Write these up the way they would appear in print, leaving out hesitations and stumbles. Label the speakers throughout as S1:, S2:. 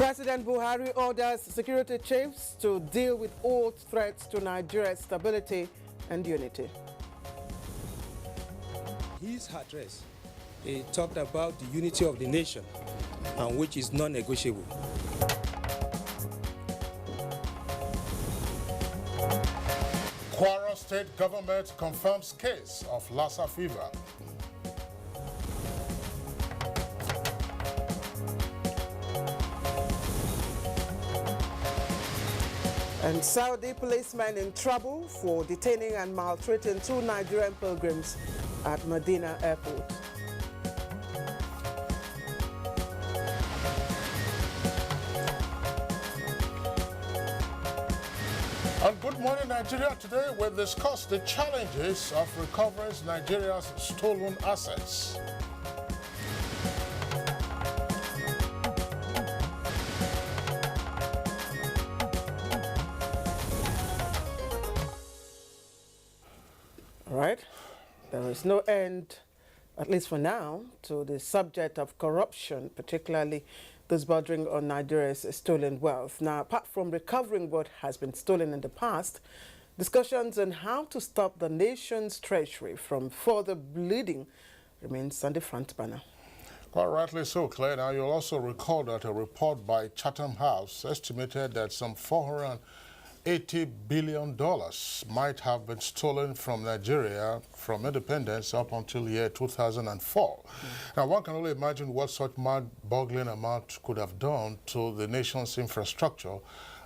S1: President Buhari orders security chiefs to deal with all threats to Nigeria's stability and unity.
S2: His address, he talked about the unity of the nation, and which is non-negotiable.
S3: Kwara State government confirms case of Lassa fever.
S1: And Saudi policemen in trouble for detaining and maltreating 2 Nigerian pilgrims at Medina Airport.
S3: On Good Morning Nigeria today, we'll discuss the challenges of recovering Nigeria's stolen assets.
S1: All right. There is no end, at least for now, to the subject of corruption, particularly those bordering on Nigeria's stolen wealth. Now, apart from recovering what has been stolen in the past, discussions on how to stop the nation's treasury from further bleeding remains on the front burner.
S3: Quite rightly so, Claire. Now, you'll also recall that a report by Chatham House estimated that some $480 billion might have been stolen from Nigeria from independence up until the year 2004. Now, one can only imagine what such mind-boggling amount could have done to the nation's infrastructure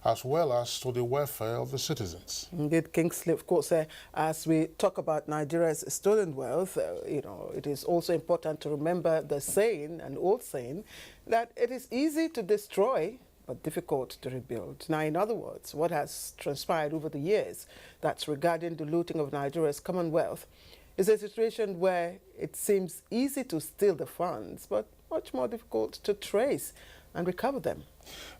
S3: as well as to the welfare of the citizens.
S1: Indeed, Kingsley, of course, as we talk about Nigeria's stolen wealth, it is also important to remember the saying, an old saying, that it is easy to destroy but difficult to rebuild. Now, in other words, what has transpired over the years that's regarding the looting of Nigeria's commonwealth is a situation where it seems easy to steal the funds, but much more difficult to trace and recover them.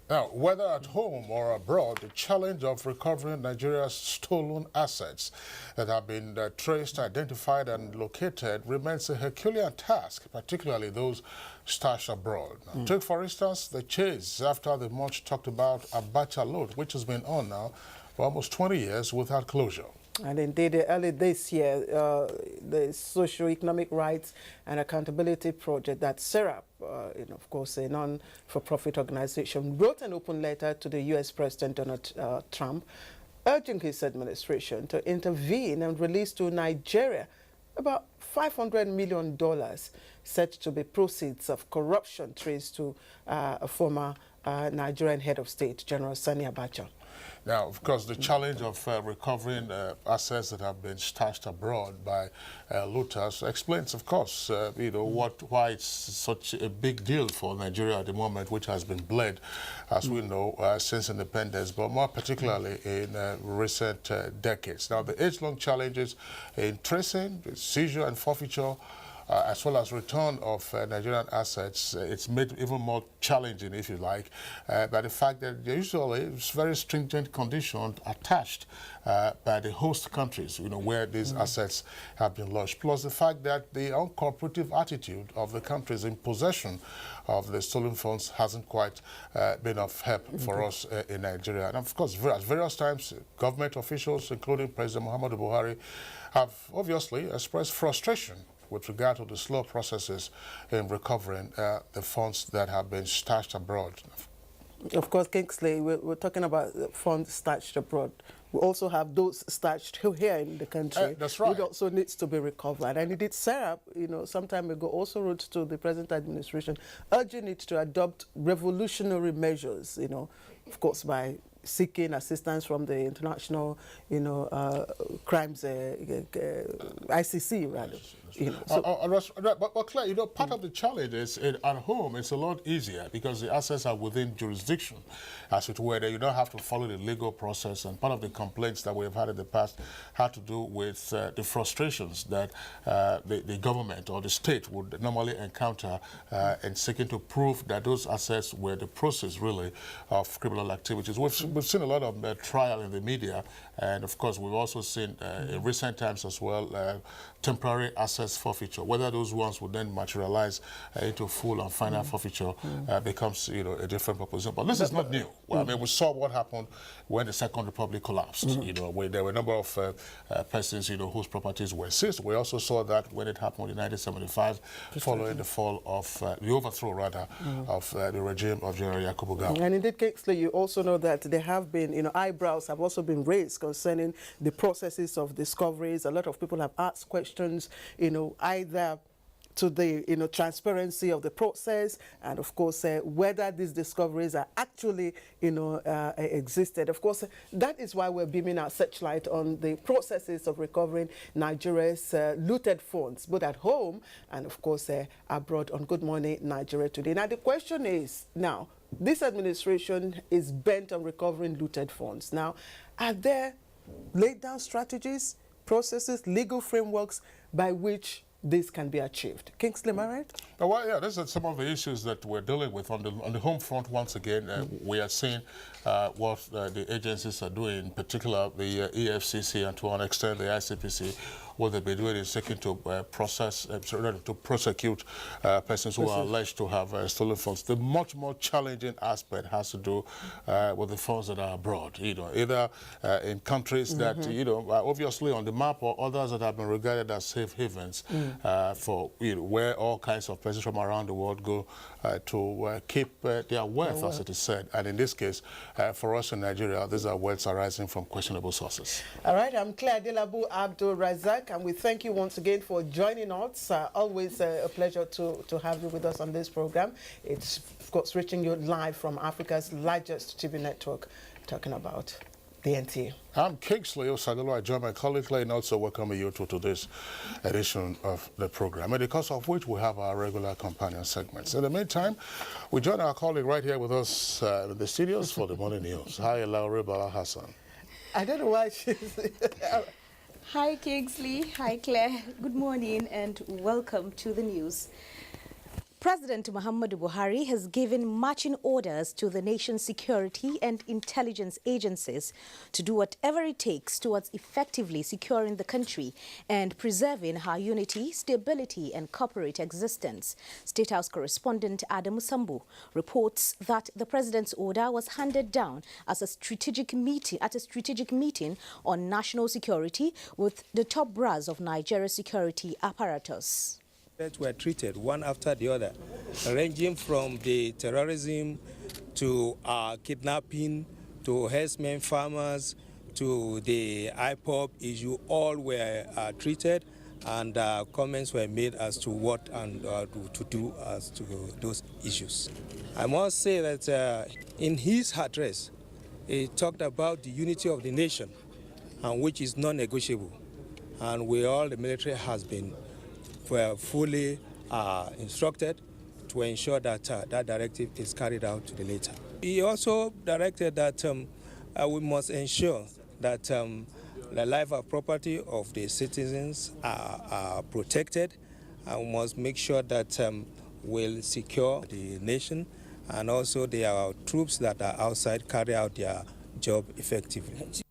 S3: Now, whether at home or abroad, the challenge of recovering Nigeria's stolen assets that have been traced, identified, and located remains a Herculean task, particularly those stashed abroad. Now, take, for instance, the chase after the much talked about Abuja loot, which has been on now for almost 20 years without closure.
S1: And indeed, early this year, the Socio-Economic Rights and Accountability Project, that SERAP, of course, a non-for-profit organization, wrote an open letter to the U.S. President Donald Trump, urging his administration to intervene and release to Nigeria about $500 million said to be proceeds of corruption traced to a former Nigerian head of state, General Sani Abacha.
S3: Now, of course, the challenge of recovering assets that have been stashed abroad by looters explains, of course, why it's such a big deal for Nigeria at the moment, which has been bled, as we know, since independence, but more particularly in recent decades. Now, the age-long challenges in tracing, seizure and forfeiture, as well as return of Nigerian assets, it's made even more challenging, if you like, by the fact that there usually is very stringent conditions attached by the host countries, where these assets have been lodged. Plus the fact that the uncooperative attitude of the countries in possession of the stolen funds hasn't quite been of help for us in Nigeria. And of course, at various times, government officials, including President Muhammadu Buhari, have obviously expressed frustration with regard to the slow processes in recovering the funds that have been stashed abroad.
S1: Of course, Kingsley, we're talking about funds stashed abroad. We also have those stashed here in the country.
S3: That's right.
S1: Which also needs to be recovered. And indeed, SERAP, some time ago, also wrote to the present administration, urging it to adopt revolutionary measures, of course, by seeking assistance from the international, crimes, ICC, rather.
S3: But Claire, part of the challenge is at home, it's a lot easier because the assets are within jurisdiction, as it were. You don't have to follow the legal process, and part of the complaints that we have had in the past had to do with the frustrations that the government or the state would normally encounter in seeking to prove that those assets were the process, really, of criminal activities. we've seen a lot of trial in the media, and of course we've also seen in recent times as well temporary assets forfeiture. Whether those ones would then materialize into full and final forfeiture becomes, you know, a different proposition. But this is not new. Well, I mean, we saw what happened when the Second Republic collapsed. You know, where there were a number of persons, you know, whose properties were seized. We also saw that when it happened in 1975, following the fall of the overthrow, rather, of the regime of General Yakubu Gowon.
S1: And indeed, Kingsley, you also know that there have been, you know, eyebrows have also been raised concerning the processes of discoveries. A lot of people have asked questions, you know, either to the, you know, transparency of the process, and of course whether these discoveries are actually, you know, existed. Of course, that is why we're beaming our searchlight on the processes of recovering Nigeria's looted funds, both at home and of course abroad, on Good Morning Nigeria today. Now the question is, now this administration is bent on recovering looted funds. Now, are there laid down strategies, processes, legal frameworks by which this can be achieved? Kingsley, am I right?
S3: Well, yeah, these are some of the issues that we're dealing with on the home front. Once again, we are seeing what the agencies are doing, in particular the EFCC and to an extent the ICPC. What they've been doing is seeking to prosecute persons who are alleged to have stolen funds. The much more challenging aspect has to do with the funds that are abroad, you know, either in countries that, you know, are obviously on the map, or others that have been regarded as safe havens for, you know, where all kinds of persons from around the world go to keep their wealth, as it is said. And in this case, for us in Nigeria, these are wealths arising from questionable sources.
S1: All right, I'm Claire Delabu Abdul Razak, and we thank you once again for joining us. Always a pleasure to have you with us on this program. It's, of course, reaching you live from Africa's largest TV network, talking about the NTA.
S3: I'm Kingsley Osadolo. I join my colleague Clay, and also welcome you to today's edition of the program, and because of which we have our regular companion segments. In the meantime, we join our colleague right here with us in the studios for the morning news. Hi, Laure Bala Hassan.
S1: I don't know why she's...
S4: Hi, Kingsley. Hi, Claire. Good morning and welcome to the news. President Muhammadu Buhari has given marching orders to the nation's security and intelligence agencies to do whatever it takes towards effectively securing the country and preserving her unity, stability and corporate existence. State House correspondent Adam Sambu reports that the president's order was handed down as a strategic meeting on national security with the top brass of Nigeria's security apparatus.
S2: Were treated one after the other, ranging from the terrorism to kidnapping to herdsmen farmers to the IPOP issue. All were treated, and comments were made as to what and to do as to those issues. I must say that in his address, he talked about the unity of the nation, and which is non-negotiable, and the military has been fully instructed to ensure that that directive is carried out to the letter. He also directed that we must ensure that the life and property of the citizens are protected, and we must make sure that we'll secure the nation, and also their troops that are outside carry out their job effectively.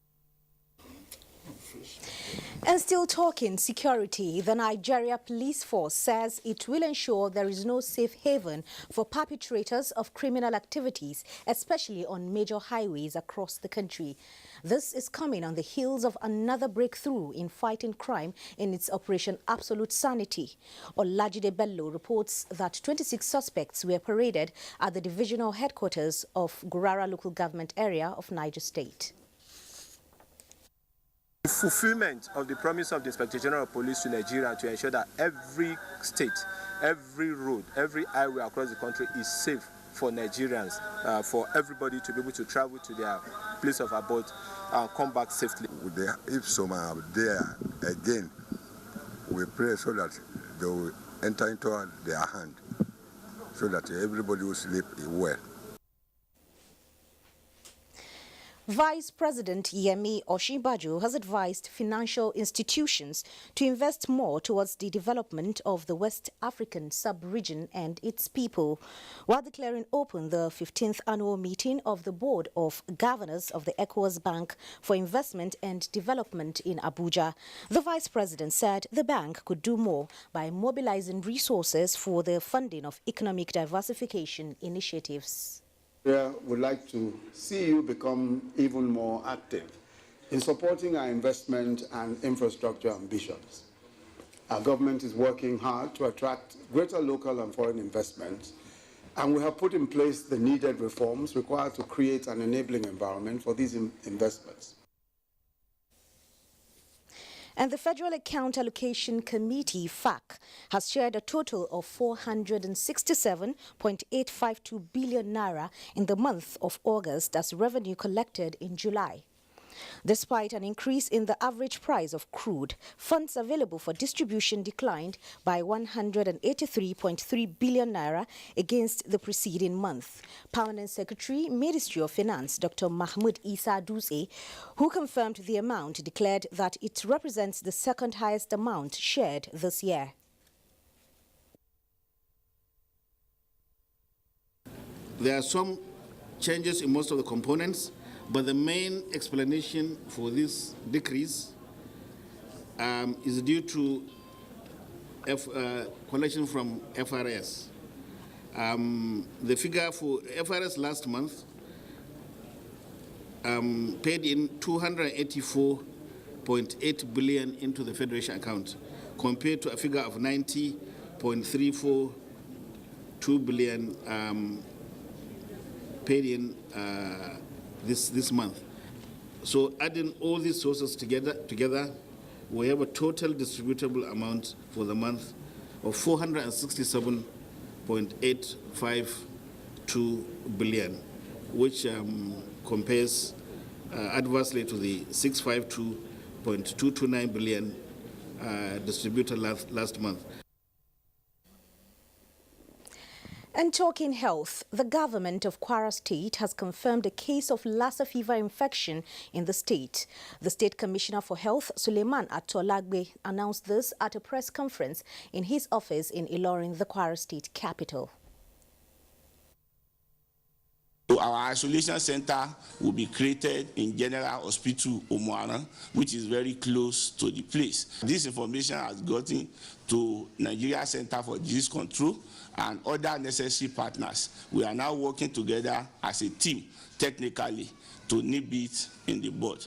S4: And still talking security, the Nigeria Police Force says it will ensure there is no safe haven for perpetrators of criminal activities, especially on major highways across the country. This is coming on the heels of another breakthrough in fighting crime in its Operation Absolute Sanity. Olajide Bello reports that 26 suspects were paraded at the divisional headquarters of Gurara local government area of Niger State.
S5: Fulfillment of the promise of the Inspector General of Police to Nigeria to ensure that every state, every road, every highway across the country is safe for Nigerians, for everybody to be able to travel to their place of abode and come back safely.
S6: If some are there again, we pray so that they will enter into their hand, so that everybody will sleep well.
S4: Vice President Yemi Osinbajo has advised financial institutions to invest more towards the development of the West African sub-region and its people, while declaring open the 15th annual meeting of the Board of Governors of the ECOWAS Bank for Investment and Development in Abuja. The Vice President said the bank could do more by mobilizing resources for the funding of economic diversification initiatives.
S7: Would like to see you become even more active in supporting our investment and infrastructure ambitions. Our government is working hard to attract greater local and foreign investment, and we have put in place the needed reforms required to create an enabling environment for these investments.
S4: And the Federal Account Allocation Committee, FAC, has shared a total of 467.852 billion naira in the month of August as revenue collected in July. Despite an increase in the average price of crude, funds available for distribution declined by 183.3 billion naira against the preceding month. Permanent Secretary, Ministry of Finance, Dr. Mahmoud Isa Duse, who confirmed the amount, declared that it represents the second highest amount shared this year.
S8: There are some changes in most of the components, but the main explanation for this decrease is due to collection from FRS. The figure for FRS last month paid in 284.8 billion into the Federation account, compared to a figure of 90.342 billion paid in this month. So adding all these sources together, we have a total distributable amount for the month of 467.852 billion, which compares adversely to the 652.229 billion distributed last month.
S4: And talking health, the government of Kwara State has confirmed a case of Lassa fever infection in the state. The State Commissioner for Health, Suleiman Atolagbe, announced this at a press conference in his office in Ilorin, the Kwara State capital.
S9: So our isolation center will be created in General Hospital Omuana, which is very close to the place. This information has gotten to Nigeria Center for Disease Control and other necessary partners. We are now working together as a team, technically, to nip it in the bud.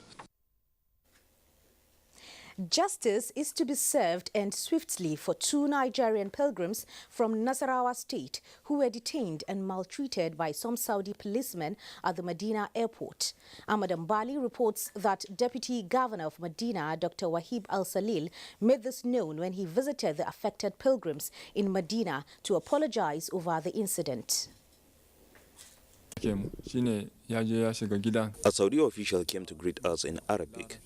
S4: Justice is to be served and swiftly for two Nigerian pilgrims from Nasarawa State who were detained and maltreated by some Saudi policemen at the Medina airport. Ahmad Ambali reports that Deputy Governor of Medina, Dr. Wahib Al-Salil, made this known when he visited the affected pilgrims in Medina to apologize over the incident.
S10: A Saudi official came to greet us in Arabic.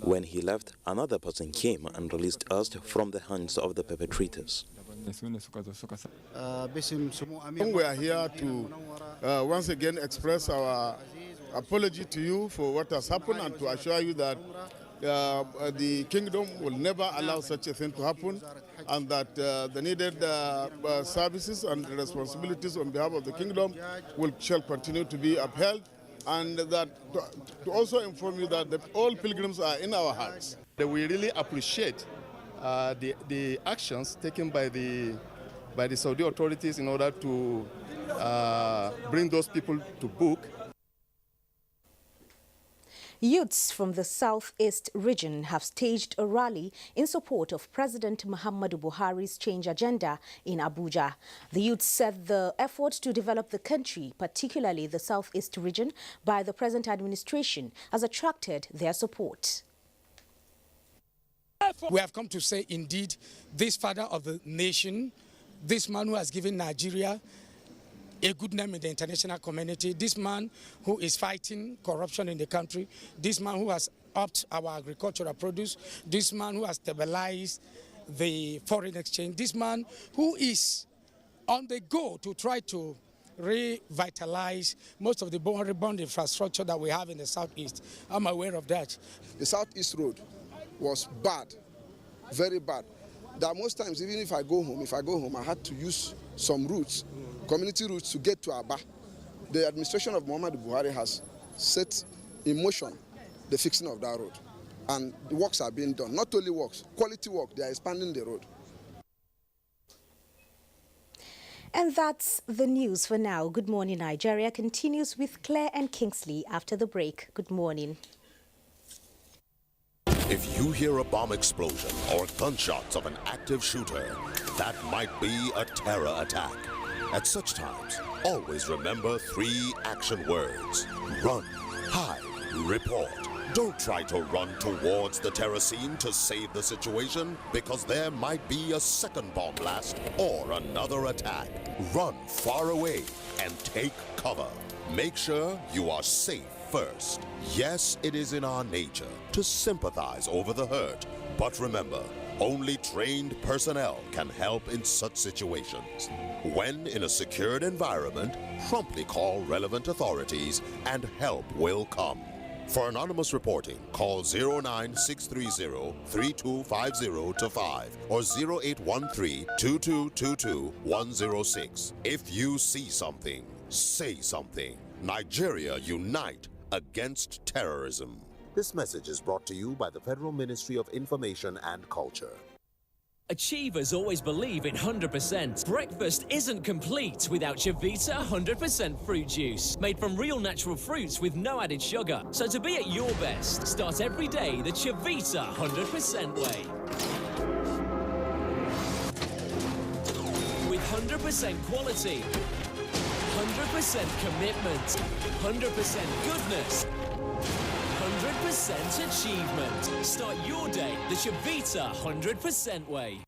S10: When he left, another person came and released us from the hands of the perpetrators.
S11: We are here to once again express our apology to you for what has happened and to assure you that the kingdom will never allow such a thing to happen, and that the needed services and responsibilities on behalf of the kingdom shall continue to be upheld, and that to also inform you that all pilgrims are in our hearts.
S12: We really appreciate the actions taken by the Saudi authorities in order to bring those people to book.
S4: Youths from the southeast region have staged a rally in support of President Muhammadu Buhari's change agenda in Abuja. The youths said the effort to develop the country, particularly the southeast region, by the present administration has attracted their support.
S13: We have come to say, indeed, this father of the nation, this man who has given Nigeria a good name in the international community, this man who is fighting corruption in the country, this man who has upped our agricultural produce, this man who has stabilized the foreign exchange, this man who is on the go to try to revitalize most of the bond infrastructure that we have in the southeast. I'm aware of that.
S14: The southeast road was bad, very bad. That most times, even if I go home, I had to use some routes, community routes, to get to Aba. The administration of Muhammadu Buhari has set in motion the fixing of that road. And the works are being done. Not only works, quality work, they are expanding the road.
S4: And that's the news for now. Good Morning Nigeria continues with Claire and Kingsley after the break. Good morning.
S15: If you hear a bomb explosion or gunshots of an active shooter, that might be a terror attack. At such times, always remember 3 action words: run, hide, report. Don't try to run towards the terror scene to save the situation, because there might be a second bomb blast or another attack. Run far away and take cover. Make sure you are safe first. Yes, it is in our nature to sympathize over the hurt, but remember, only trained personnel can help in such situations. When in a secured environment, promptly call relevant authorities and help will come. For anonymous reporting, call 09630-3250-5 or 0813-2222-106. If you see something, say something. Nigeria unite against terrorism. This message is brought to you by the Federal Ministry of Information and Culture.
S16: Achievers always believe in 100%. Breakfast isn't complete without Chivita 100% fruit juice, made from real natural fruits with no added sugar. So to be at your best, start every day the Chivita 100% way. With 100% quality, 100% commitment, 100% goodness, 100% achievement. Start your day the Chivita 100% way.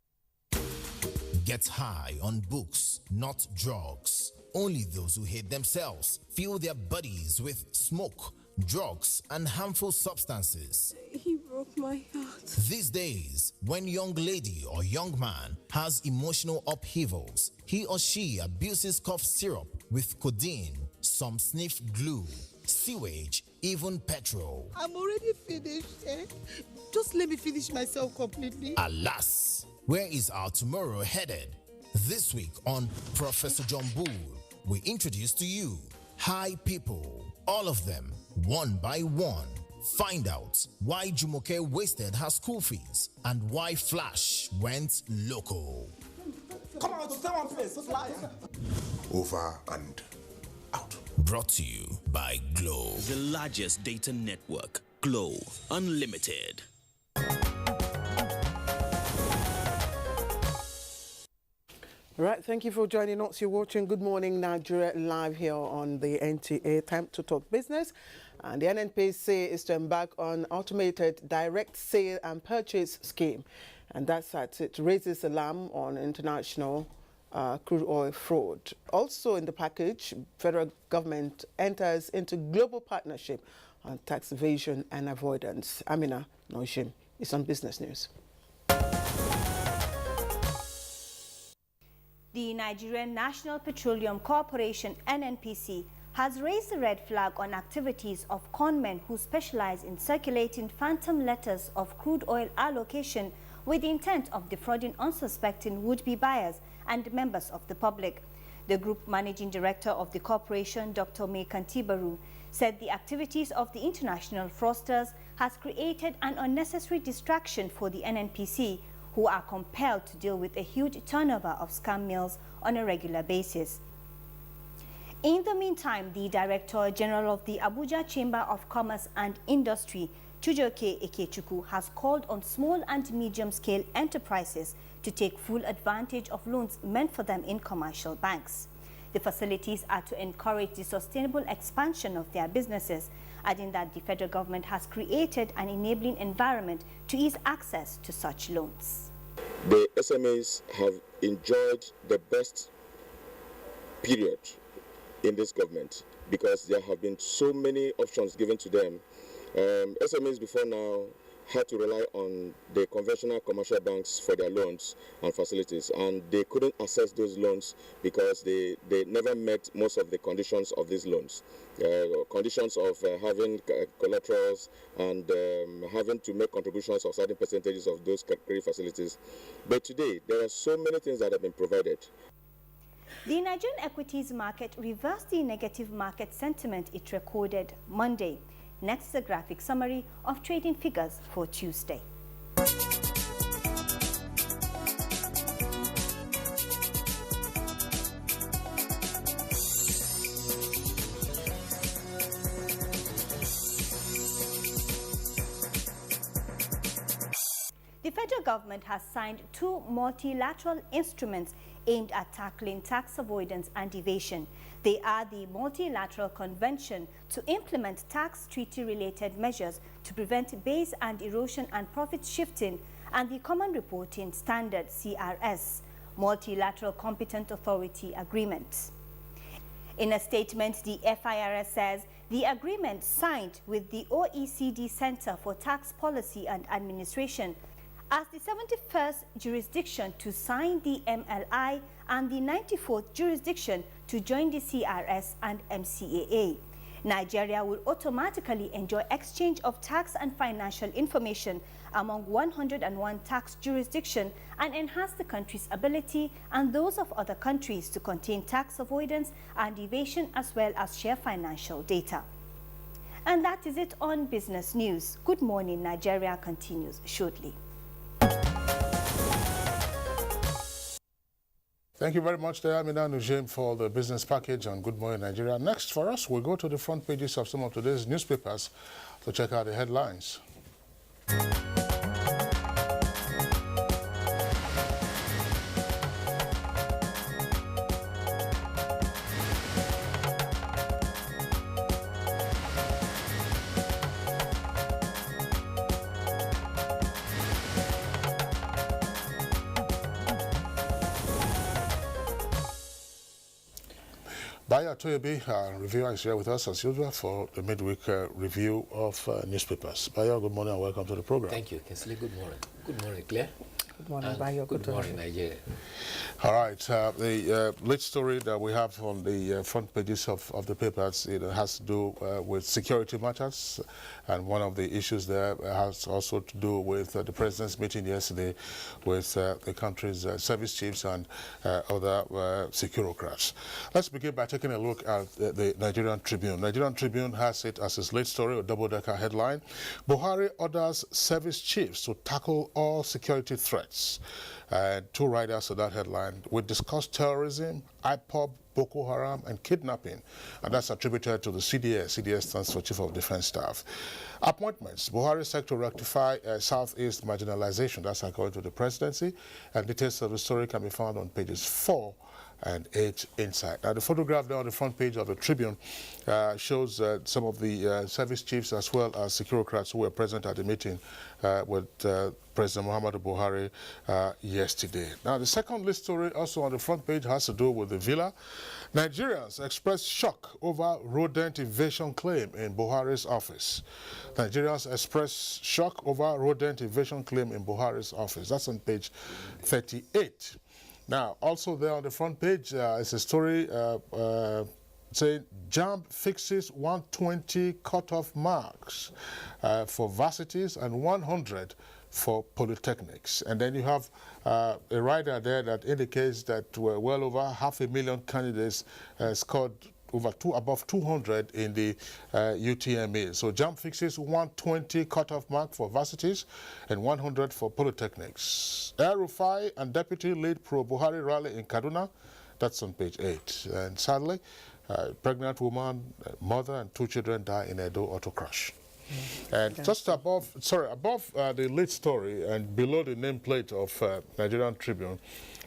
S17: Get high on books, not drugs. Only those who hate themselves fill their bodies with smoke, drugs, and harmful substances.
S18: He broke my heart.
S17: These days, when young lady or young man has emotional upheavals, he or she abuses cough syrup with codeine, some sniff glue, sewage, even petrol.
S18: I'm already finished. Just let me finish myself completely.
S17: Alas, where is our tomorrow headed? This week on Professor John Bull, we introduce to you high people, all of them, one by one. Find out why Jumoke wasted her school fees and why Flash went local.
S18: Come on, stay one place.
S17: Over and out. Brought to you by Glow.
S16: The largest data network, Glow Unlimited.
S1: Right, thank you for joining us. You're watching Good Morning Nigeria live here on the NTA. Time to talk business. And the NNPC is to embark on automated direct sale and purchase scheme. And that's at it raises alarm on international crude oil fraud. Also in the package, federal government enters into global partnership on tax evasion and avoidance. Amina Noshim is on Business News.
S19: The Nigerian National Petroleum Corporation, NNPC, has raised the red flag on activities of conmen who specialize in circulating phantom letters of crude oil allocation with the intent of defrauding unsuspecting would-be buyers and members of the public. The group managing director of the corporation, Dr. Mekantibaru, said the activities of the international fraudsters has created an unnecessary distraction for the NNPC, who are compelled to deal with a huge turnover of scam mails on a regular basis. In the meantime, the Director General of the Abuja Chamber of Commerce and Industry, Chujoke Ekechukwu, has called on small and medium-scale enterprises to take full advantage of loans meant for them in commercial banks. The facilities are to encourage the sustainable expansion of their businesses, adding that the federal government has created an enabling environment to ease access to such loans.
S20: The SMEs have enjoyed the best period in this government because there have been so many options given to them. SMEs before now had to rely on the conventional commercial banks for their loans and facilities, and they couldn't access those loans because they never met most of the conditions of these loans. Conditions of having collaterals and having to make contributions of certain percentages of those credit facilities. But today, there are so many things that have been provided.
S19: The Nigerian equities market reversed the negative market sentiment it recorded Monday. Next is a graphic summary of trading figures for Tuesday. The federal government has signed 2 multilateral instruments aimed at tackling tax avoidance and evasion. They are the Multilateral Convention to implement tax treaty-related measures to prevent base and erosion and profit shifting, and the Common Reporting Standard (CRS) Multilateral Competent Authority Agreement. In a statement, the FIRS says the agreement signed with the OECD Center for Tax Policy and Administration as the 71st jurisdiction to sign the MLI and the 94th jurisdiction to join the CRS and MCAA. Nigeria will automatically enjoy exchange of tax and financial information among 101 tax jurisdictions and enhance the country's ability and those of other countries to contain tax avoidance and evasion, as well as share financial data. And that is it on Business News. Good Morning Nigeria continues shortly.
S3: Thank you very much, Amina Nujim, for the business package on Good Morning Nigeria. Next for us, we'll go to the front pages of some of today's newspapers to check out the headlines. Baya Toyobi, our reviewer, is here with us as usual for the midweek review of newspapers. Baya, good morning and welcome to the program.
S21: Thank you, Kinsley. Good morning. Good morning, Claire.
S1: Good morning, Bayo.
S21: Good morning, Nigeria.
S3: All right, the lead story that we have on the front pages of the papers, it has to do with security matters, and one of the issues there has also to do with the president's meeting yesterday with the country's service chiefs and other securocrats. Let's begin by taking a look at the Nigerian Tribune. Nigerian Tribune has it as its lead story, a double-decker headline. Buhari orders service chiefs to tackle all security threats. Two writers of that headline. We discuss terrorism, IPOB, Boko Haram, and kidnapping, and that's attributed to the CDS. CDS stands for Chief of Defense Staff. Appointments. Buhari said to rectify Southeast marginalization. That's according to the presidency, and details of the story can be found on pages 4 and 8 inside. Now, the photograph there on the front page of the Tribune shows some of the service chiefs as well as securocrats who were present at the meeting with President Muhammadu Buhari yesterday. Now, the second list story also on the front page has to do with the villa. Nigerians express shock over rodent invasion claim in Buhari's office. Nigerians express shock over rodent invasion claim in Buhari's office. That's on page 38. Now, also there on the front page is a story saying JAMB fixes 120 cutoff marks for varsities and 100 for polytechnics. And then you have a rider there that indicates that well over 500,000 candidates scored above 200 in the UTME. So JAMB fixes 120 cutoff mark for varsities and 100 for polytechnics. El Rufai and deputy lead pro-Buhari rally in Kaduna. That's on page 8. And sadly, pregnant woman, mother and 2 children die in Edo auto crash. And just above the lead story and below the nameplate of Nigerian Tribune,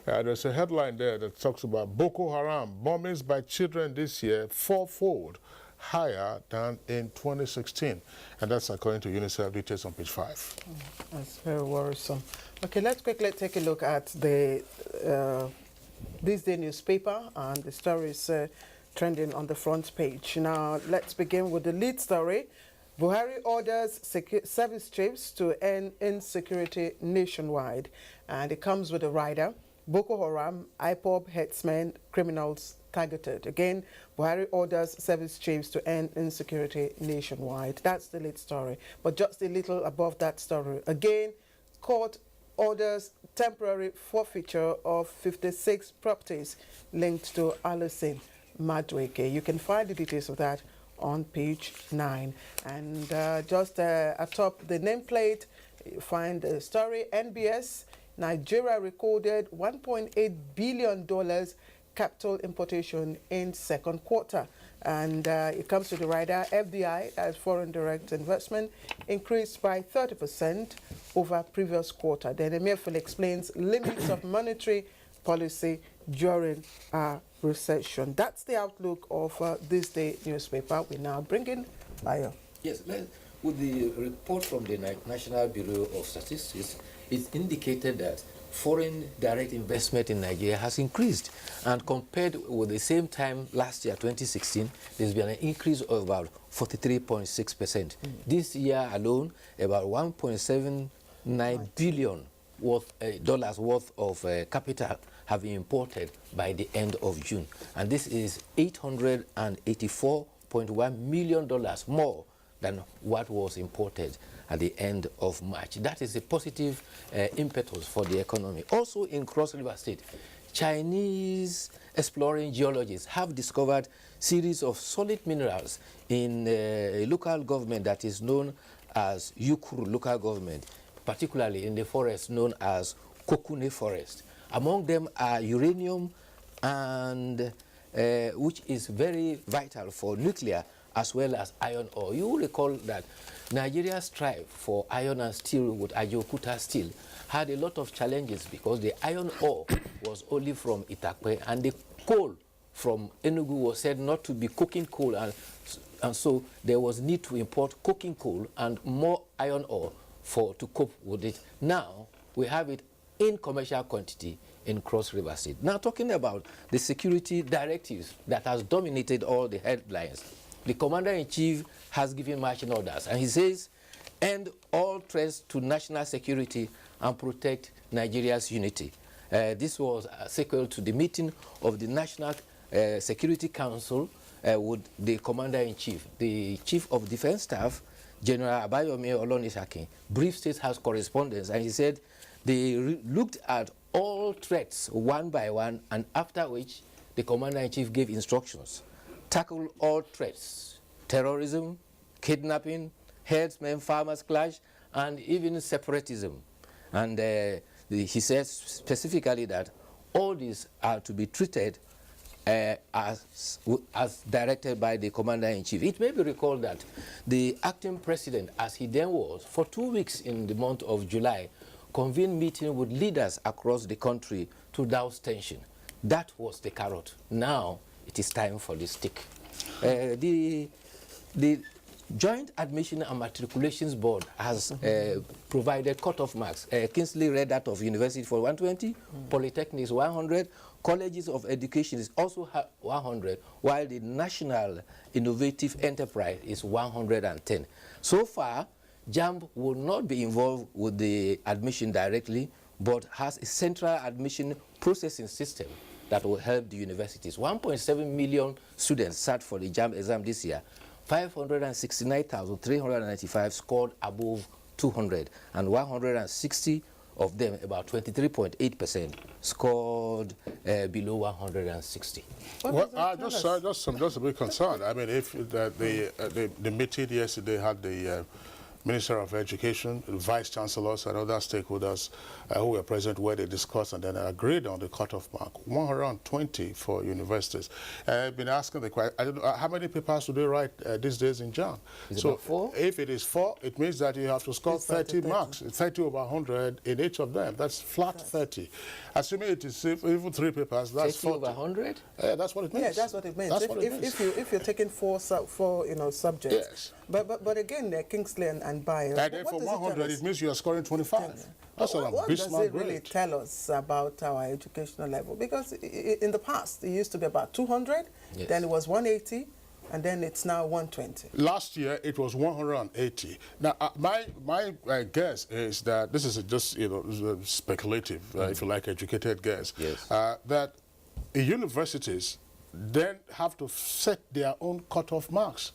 S3: there's a headline there that talks about Boko Haram bombings by children this year 4-fold higher than in 2016. And that's according to UNICEF details on page 5.
S1: That's very worrisome. Okay, let's quickly take a look at the This Day newspaper, and the story is trending on the front page. Now, let's begin with the lead story. Buhari orders service chiefs to end insecurity nationwide. And it comes with a rider. Boko Haram, IPOB headsmen, criminals targeted. Again, Buhari orders service chiefs to end insecurity nationwide. That's the lead story. But just a little above that story. Again, court orders temporary forfeiture of 56 properties linked to Alison Madueke. You can find the details of that on page 9. And just atop the nameplate, you find the story. NBS, Nigeria recorded $1.8 billion capital importation in second quarter. And it comes to the rider. FDI, that's foreign direct investment, increased by 30% over previous quarter. Then Emefiele explains limits of monetary policy during a recession. That's the outlook of this day newspaper. We now bring in Bayo.
S21: Yes, with the report from the National Bureau of Statistics, it indicated that foreign direct investment in Nigeria has increased, and compared with the same time last year, 2016, there's been an increase of about 43.6%. This year alone, about $1.79 billion dollars worth of capital have been imported by the end of June, and this is $884.1 million more than what was imported at the end of March. That is a positive impetus for the economy. Also in Cross River State, Chinese exploring geologists have discovered series of solid minerals in a local government that is known as Yukuru local government, particularly in the forest known as Kokune Forest. Among them are uranium, and which is very vital for nuclear, as well as iron ore. You will recall that Nigeria's strive for iron and steel with Ajokuta Steel had a lot of challenges because the iron ore was only from Itakpe, and the coal from Enugu was said not to be coking coal, and so there was need to import coking coal and more iron ore to cope with it. Now we have it in commercial quantity in Cross River State. Now talking about the security directives that has dominated all the headlines, the Commander-in-Chief has given marching orders, and he says, end all threats to national security and protect Nigeria's unity. This was a sequel to the meeting of the National Security Council with the Commander-in-Chief. The Chief of Defense Staff, General Abayomi Olonishakin, briefed State House correspondents, and he said they looked at all threats one by one, and after which the Commander-in-Chief gave instructions. Tackle all threats, terrorism, kidnapping, herdsmen, farmers clash, and even separatism. And he says specifically that all these are to be treated as directed by the Commander-in-Chief. It may be recalled that the acting president, as he then was, for 2 weeks in the month of July, convened meeting with leaders across the country to douse tension. That was the carrot. Now it is time for the stick. The Joint Admission and Matriculations Board has provided cutoff marks. Kingsley read that of university for 120, Polytechnics 100, colleges of education is also 100, while the National Innovative Enterprise is 110. So far, JAMB will not be involved with the admission directly, but has a central admission processing system that will help the universities. 1.7 million students sat for the JAMB exam this year. 569,395 scored above 200, and 160 of them, about 23.8%, scored below 160.
S3: Well, just a bit concerned. I mean, if the meeting yesterday had the Minister of Education, Vice Chancellors, and other stakeholders who were present, where they discussed and then agreed on the cutoff mark, 120 for universities. I've been asking the question, I don't know, how many papers do they write these days in JAMB?
S21: So 4?
S3: If it is 4, it means that you have to score 30 marks, 30 over 100 in each of them. That's flat 30. Assuming it is even 3 papers, that's
S21: 30
S3: 40.
S21: over 100?
S3: That's what it means.
S1: Yeah, that's what it means.
S3: That's what it means.
S1: If you're taking four subjects,
S3: yes.
S1: But again, Kingsley and Bayo,
S3: for 100, it means you are scoring 25. That's an
S1: what does it really
S3: grade.
S1: tell us about our educational level? Because in the past, it used to be about 200,
S21: yes.
S1: then it was 180, and then it's now 120.
S3: Last year it was 180. Now my guess is that this is just speculative, if you like, educated guess.
S21: Yes.
S3: That universities then have to set their own cutoff marks.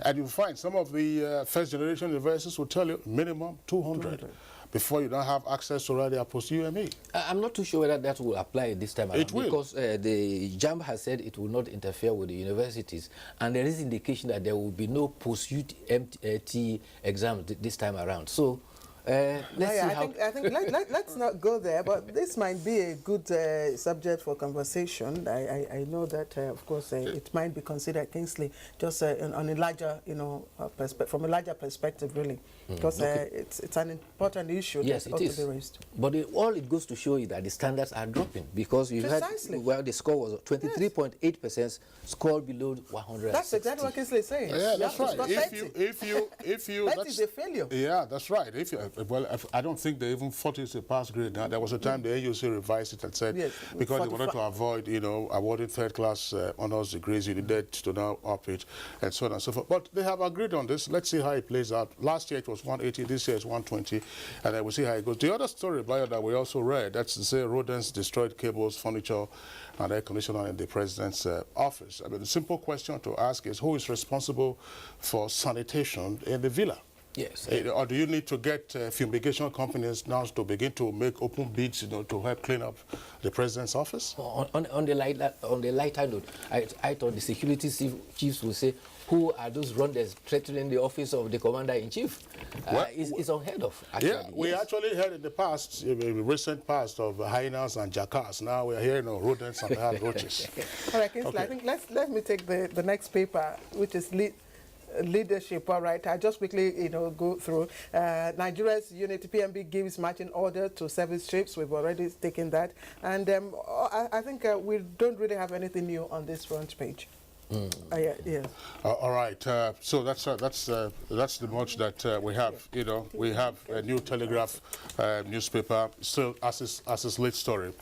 S3: And you find some of the first generation universities will tell you minimum 200. Before you don't have access to write their post-UME.
S21: I'm not too sure whether that will apply this time around.
S3: It will.
S21: Because the JAMB has said it will not interfere with the universities. And there is indication that there will be no post-UT exam this time around. So let's see how...
S1: I think let's not go there, but this might be a good subject for conversation. I know that, of course, it might be considered, Kingsley, just on a larger, from a larger perspective, really. Because it's an important issue
S21: yes,
S1: that ought to be raised.
S21: But all it goes to show is that the standards are dropping because you had the score was 23.8% score below 100.
S1: That's exactly what Kingsley is saying.
S3: Yeah, that's right. If you
S1: that is a failure.
S3: Yeah, that's right. I don't think they even thought it's a pass grade now. There was a time the AUC revised it and said because they wanted to avoid, awarding third-class honors degrees, you needed to now up it and so on and so forth. But they have agreed on this. Let's see how it plays out. Last year it was 180, this year it's 120, and then we'll see how it goes. The other story, Bio, that we also read, that's to say rodents destroyed cables, furniture, and air conditioner in the president's office. I mean, the simple question to ask is who is responsible for sanitation in the villa?
S21: Yes.
S3: Or do you need to get fumigation companies now to begin to make open bids, to help clean up the president's office?
S21: On the lighter note, I thought the security chiefs would say, who are those runders threatening the office of the commander-in-chief? It's unheard of, actually.
S3: Yeah, we actually heard in the past, in the recent past, of hyenas and jackals. Now we're hearing of rodents and roaches.
S1: All right, Kingsley, I think let me take the next paper, which is leadership. All right, I just quickly go through. Nigeria's Unity PMB gives marching order to service ships. We've already taken that, and I think we don't really have anything new on this front page. Yeah.
S3: All right. So that's the much that we have. We have a New Telegraph newspaper still as its lead story.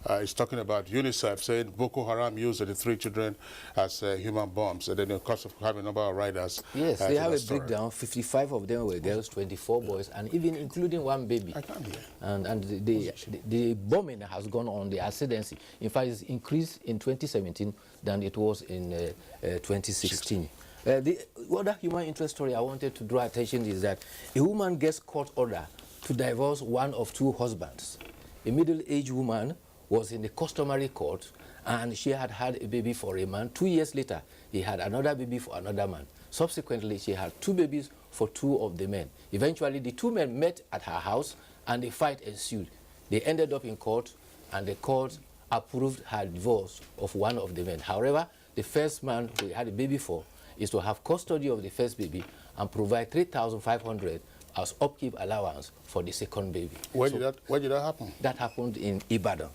S3: It's talking about UNICEF saying Boko Haram used the 3 children as human bombs, and then of course having a number of riders.
S21: Yes, they have a breakdown. 55 of them were girls, 24 boys, and even including one baby. And the bombing has gone on, the ascendancy. In fact, it's increased in 2017 than it was in 2016. The other human interest story I wanted to draw attention is that a woman gets court order to divorce one of 2 husbands. A middle-aged woman was in the customary court, and she had had a baby for a man. 2 years later, he had another baby for another man. Subsequently, she had 2 babies for 2 of the men. Eventually, the 2 men met at her house, and a fight ensued. They ended up in court, and the court approved her divorce of one of the men. However, the first man who had a baby for is to have custody of the first baby and provide 3,500 as upkeep allowance for the second baby.
S3: Where did that happen?
S21: That happened in Ibadan.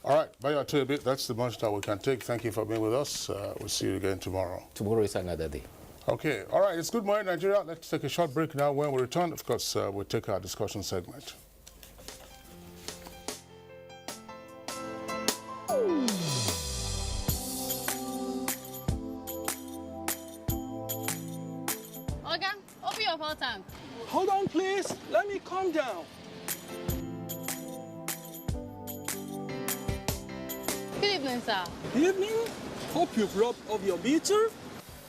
S3: All right, Bayo Atoyebe, that's the much that we can take. Thank you for being with us. We'll see you again tomorrow.
S21: Tomorrow is another day.
S3: Okay, all right, it's Good Morning Nigeria. Let's take a short break now. When we return, of course, we'll take our discussion segment.
S2: Oga, open your fuel tank.
S22: Hold on, please. Let me calm down.
S2: Good evening, sir.
S22: Good evening. Hope you've rubbed off your meter.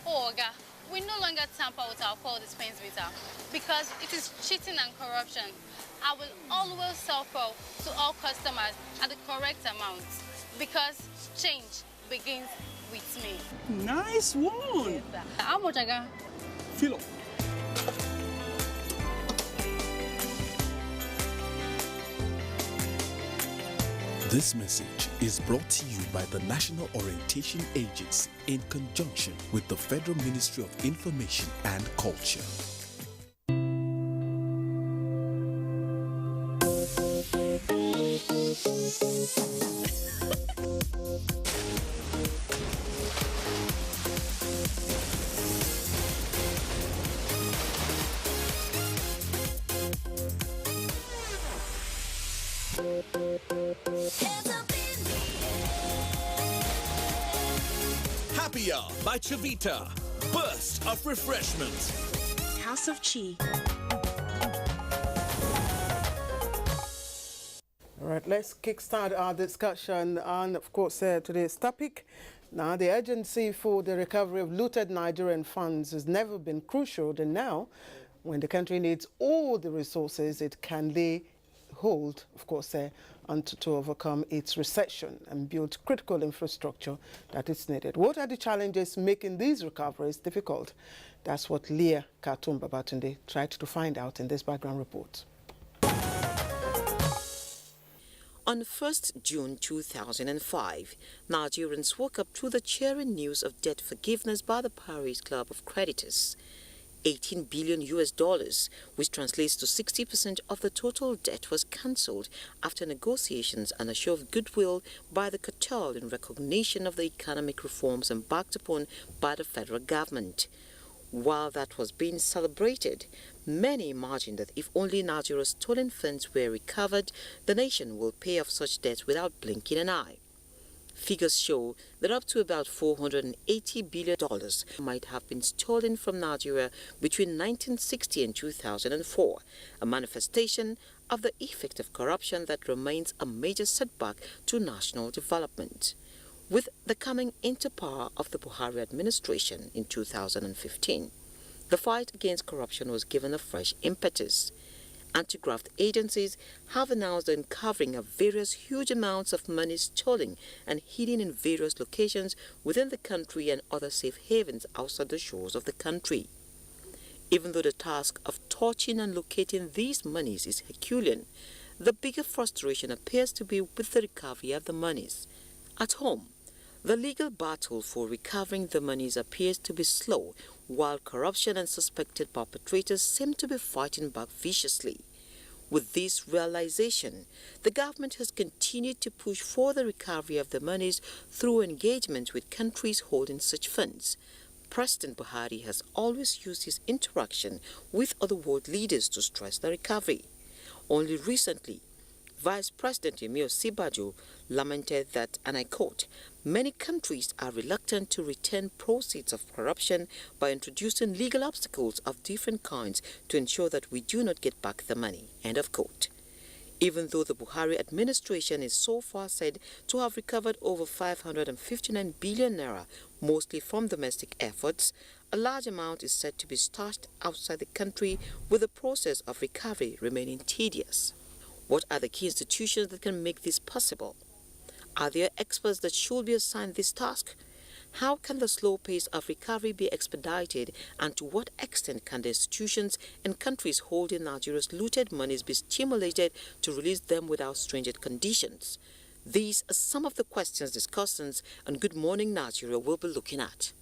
S2: Oh, Oga, we no longer tamper with our fuel dispense meter because it is cheating and corruption. I will always sell fuel to all customers at the correct amount because change begins with me.
S22: Nice one.
S2: Yes, sir. How much, Oga?
S22: Fill up.
S23: This message is brought to you by the National Orientation Agency in conjunction with the Federal Ministry of Information and Culture. Happier by Chivita. Burst of refreshment.
S5: House of Chi.
S1: All right, let's kickstart our discussion on, of course, today's topic. Now, the urgency for the recovery of looted Nigerian funds has never been crucial than now, when the country needs all the resources it can lay hold, of course, to overcome its recession and build critical infrastructure that is needed. What are the challenges making these recoveries difficult? That's what Leah Katumba-Batunde tried to find out in this background report.
S6: On 1st June 2005, Nigerians woke up to the cheering news of debt forgiveness by the Paris Club of Creditors. $18 billion, which translates to 60% of the total debt, was cancelled after negotiations and a show of goodwill by the cartel in recognition of the economic reforms embarked upon by the federal government. While that was being celebrated, many imagined that if only Nigeria's stolen funds were recovered, the nation will pay off such debts without blinking an eye. Figures show that up to about $480 billion might have been stolen from Nigeria between 1960 and 2004, a manifestation of the effect of corruption that remains a major setback to national development. With the coming into power of the Buhari administration in 2015, the fight against corruption was given a fresh impetus. Anti-graft agencies have announced the uncovering of various huge amounts of money stolen and hidden in various locations within the country and other safe havens outside the shores of the country. Even though the task of torching and locating these monies is Herculean, the bigger frustration appears to be with the recovery of the monies. At home, the legal battle for recovering the monies appears to be slow, while corruption and suspected perpetrators seem to be fighting back viciously. With this realization, the government has continued to push for the recovery of the monies through engagement with countries holding such funds. President Buhari has always used his interaction with other world leaders to stress the recovery. Only recently, Vice President Yemi Osinbajo lamented that, and I quote, "Many countries are reluctant to return proceeds of corruption by introducing legal obstacles of different kinds to ensure that we do not get back the money," end of quote. Even though the Buhari administration is so far said to have recovered over 559 billion naira, mostly from domestic efforts, a large amount is said to be stashed outside the country, with the process of recovery remaining tedious. What are the key institutions that can make this possible? Are there experts that should be assigned this task? How can the slow pace of recovery be expedited, and to what extent can the institutions and countries holding Nigeria's looted monies be stimulated to release them without stringent conditions? These are some of the questions discussants on Good Morning Nigeria will be looking at.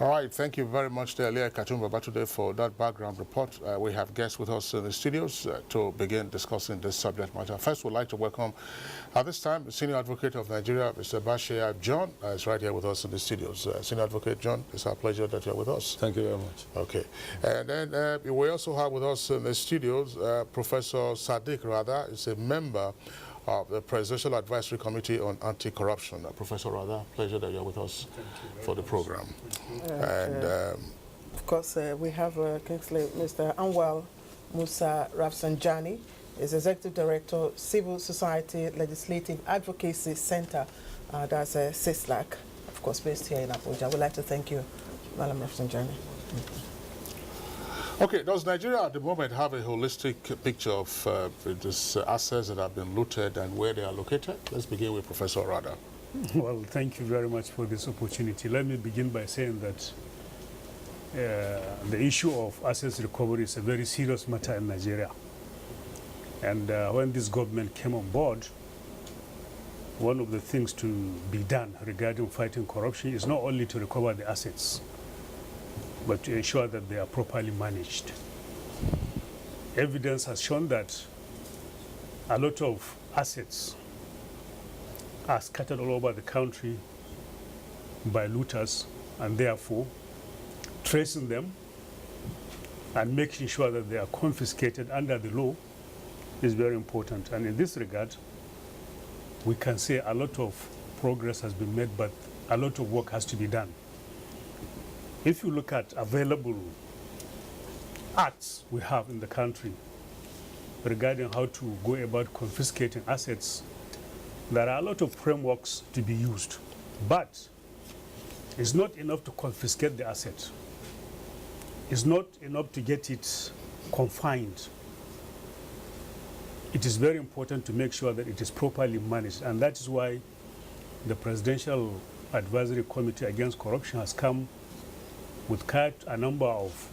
S3: All right, thank you very much, Leah Katumba-Batunde, for that background report. We have guests with us in the studios to begin discussing this subject matter. First, we'd like to welcome, at this time, the Senior Advocate of Nigeria, Mr. Bashir John, is right here with us in the studios. Senior Advocate John, it's our pleasure that you're with us.
S7: Thank you very much.
S3: Okay. And then we also have with us in the studios Professor Sadiq Rada, is a member of the Presidential Advisory Committee on Anti-Corruption. Professor Rada, pleasure that you're with us for the program. And
S1: of course, we have Kingsley, Mr. Anwar Musa Rafsanjani, is Executive Director, Civil Society Legislative Advocacy Center, that's CISLAC, of course, based here in Abuja. We'd like to thank you, Madam Rafsanjani.
S3: Okay, does Nigeria at the moment have a holistic picture of these assets that have been looted and where they are located? Let's begin with Professor Rada.
S7: Well, thank you very much for this opportunity. Let me begin by saying that the issue of assets recovery is a very serious matter in Nigeria. And when this government came on board, one of the things to be done regarding fighting corruption is not only to recover the assets, but to ensure that they are properly managed. Evidence has shown that a lot of assets are scattered all over the country by looters, and therefore tracing them and making sure that they are confiscated under the law is very important. And in this regard, we can say a lot of progress has been made, but a lot of work has to be done. If you look at available acts we have in the country regarding how to go about confiscating assets, there are a lot of frameworks to be used. But it's not enough to confiscate the asset. It's not enough to get it confined. It is very important to make sure that it is properly managed, and that is why the Presidential Advisory Committee Against Corruption has come with quite a number of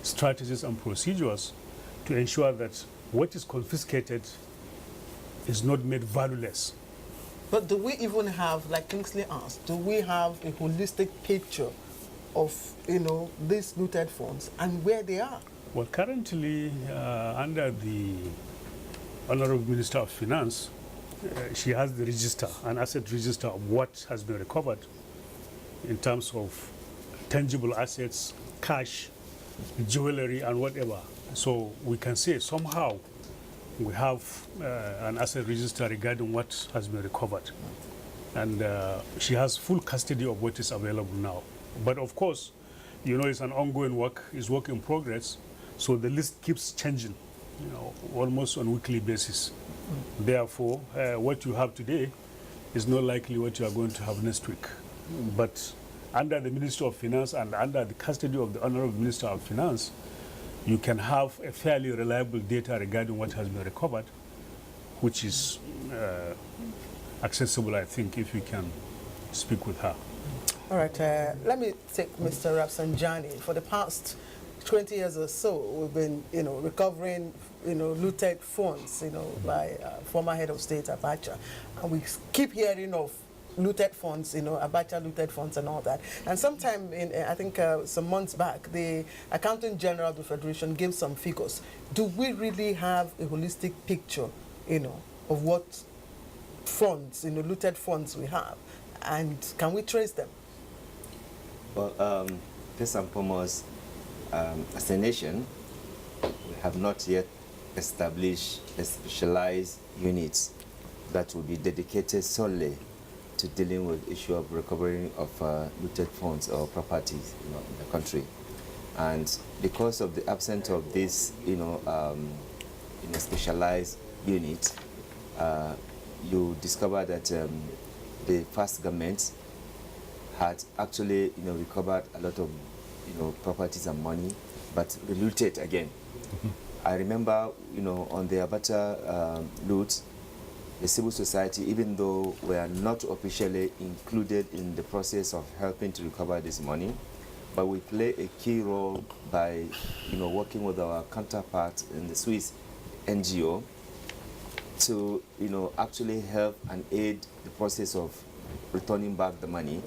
S7: strategies and procedures to ensure that what is confiscated is not made valueless.
S1: But do we even have, like Kingsley asked, do we have a holistic picture of, these looted funds and where they are?
S7: Well, currently, under the Honorable Minister of Finance, she has the register, an asset register of what has been recovered in terms of tangible assets, cash, jewelry, and whatever. So we can say somehow we have an asset register regarding what has been recovered. And she has full custody of what is available now. But of course, it's an ongoing work, it's work in progress. So the list keeps changing, almost on a weekly basis. Therefore, what you have today is not likely what you are going to have next week. But under the Ministry of Finance and under the custody of the Honorable Minister of Finance, you can have a fairly reliable data regarding what has been recovered, which is accessible, I think, if you can speak with her.
S1: All right, let me take Mr. Rafsanjani. For the past 20 years or so, we've been, recovering, looted funds, by former head of state Abacha. And we keep hearing of looted funds, Abacha looted funds and all that. And sometime I think some months back, the Accountant General of the Federation gave some figures. Do we really have a holistic picture, of what funds, looted funds we have? And can we trace them?
S8: Well, first and foremost, as a nation, we have not yet established a specialized unit that will be dedicated solely to dealing with the issue of recovery of looted funds or properties in the country. And because of the absence of this, specialized unit, you discover that the past government had actually, recovered a lot of, properties and money, but looted again. I remember, on the Abacha loot, the civil society, even though we are not officially included in the process of helping to recover this money, but we play a key role by, working with our counterparts in the Swiss NGO to, actually help and aid the process of returning back the money.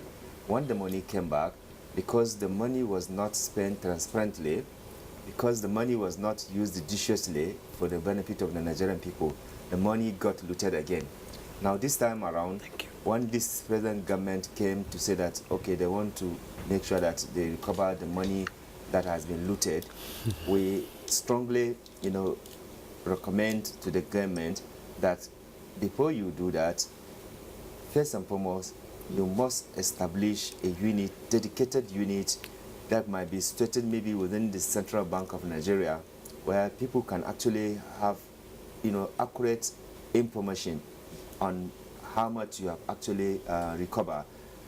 S8: When the money came back, because the money was not spent transparently, because the money was not used judiciously for the benefit of the Nigerian people, the money got looted again. Now this time around, when this present government came to say that, okay, they want to make sure that they recover the money that has been looted, we strongly, recommend to the government that before you do that, first and foremost, you must establish a unit, dedicated unit that might be situated maybe within the Central Bank of Nigeria, where people can actually have, accurate information on how much you have actually recovered.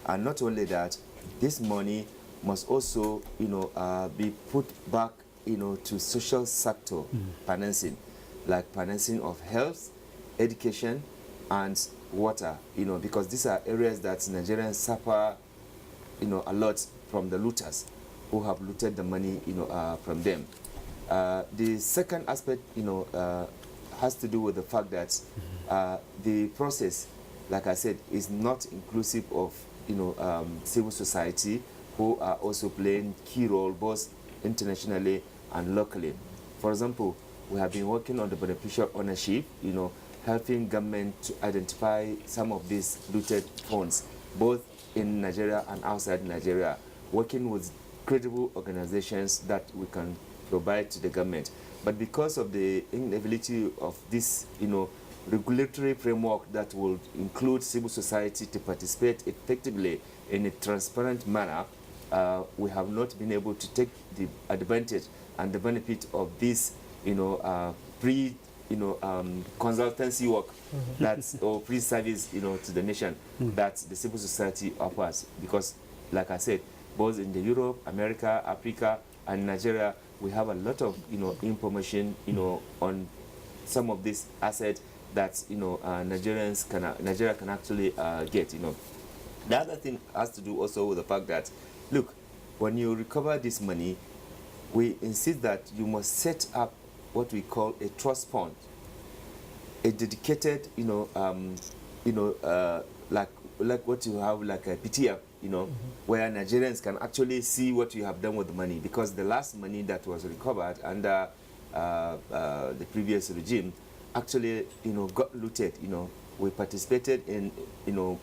S8: And not only that, this money must also, be put back, to social sector financing, like financing of health, education, and water, because these are areas that Nigerians suffer, a lot from the looters who have looted the money, from them. The second aspect, has to do with the fact that the process, like I said, is not inclusive of, civil society, who are also playing key role both internationally and locally. For example, we have been working on the beneficial ownership, helping government to identify some of these looted funds, both in Nigeria and outside Nigeria, working with credible organizations that we can provide to the government. But because of the inability of this, regulatory framework that will include civil society to participate effectively in a transparent manner, we have not been able to take the advantage and the benefit of this, consultancy work that's or free service, to the nation that the civil society offers. Because, like I said, both in the Europe, America, Africa, and Nigeria, we have a lot of information, on some of these assets that Nigeria can actually get. The other thing has to do also with the fact that, look, when you recover this money, we insist that you must set up what we call a trust fund, a dedicated, like what you have, like a PTF, where Nigerians can actually see what you have done with the money. Because the last money that was recovered under the previous regime actually, got looted. We participated in,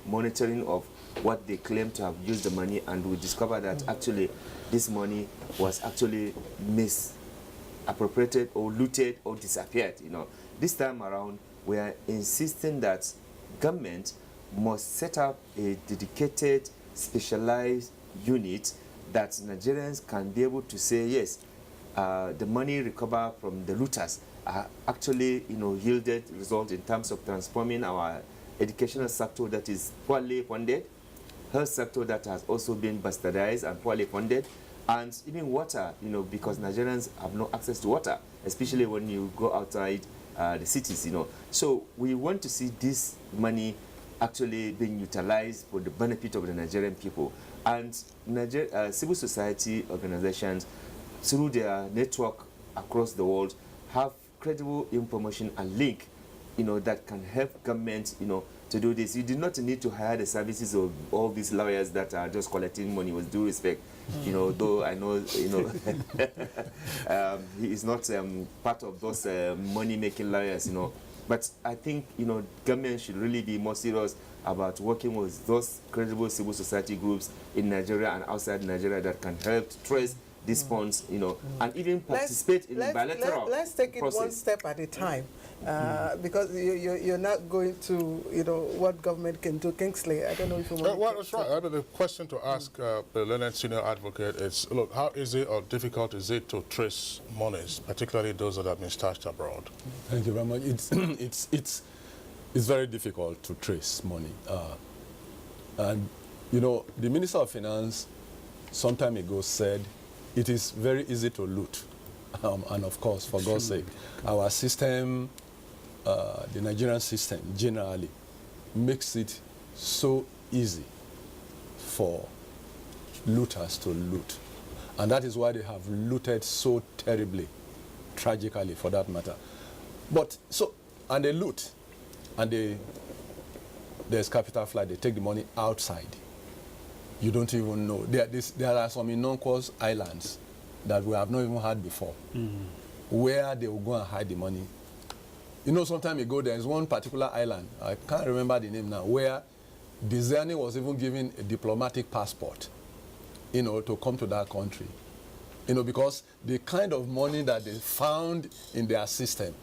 S8: monitoring of what they claim to have used the money, and we discovered that actually this money was actually misappropriated or looted or disappeared. This time around, we are insisting that government must set up a dedicated, specialized unit that Nigerians can be able to say, yes, the money recovered from the looters actually, yielded result in terms of transforming our educational sector that is poorly funded, health sector that has also been bastardized and poorly funded, and even water, because Nigerians have no access to water, especially when you go outside the cities, So we want to see this money actually being utilized for the benefit of the Nigerian people. And civil society organizations, through their network across the world, have credible information and link, that can help government, to do this. You do not need to hire the services of all these lawyers that are just collecting money, with due respect. Though I know, he is not part of those money-making lawyers, But I think, government should really be more serious about working with those credible civil society groups in Nigeria and outside Nigeria that can help trace these funds, and even participate in bilateral
S1: Let's take it
S8: process.
S1: one step at a time, because you're not going to, what government can do. Kingsley, I don't know if you want
S3: well, that's right. I mean, the question to ask the learned senior advocate is, look, how easy or difficult is it to trace monies, particularly those that have been stashed abroad?
S22: Thank you very much. It's very difficult to trace money. And, the Minister of Finance some time ago said, it is very easy to loot. And of course, for God's sake, our system, the Nigerian system generally, makes it so easy for looters to loot. And that is why they have looted so terribly, tragically for that matter. And they loot, and there's capital flight, they take the money outside. You don't even know. There are some innocuous islands that we have not even had before, where they will go and hide the money. Some time ago, there is one particular island, I can't remember the name now, where the Zani was even given a diplomatic passport, to come to that country. Because the kind of money that they found in their system,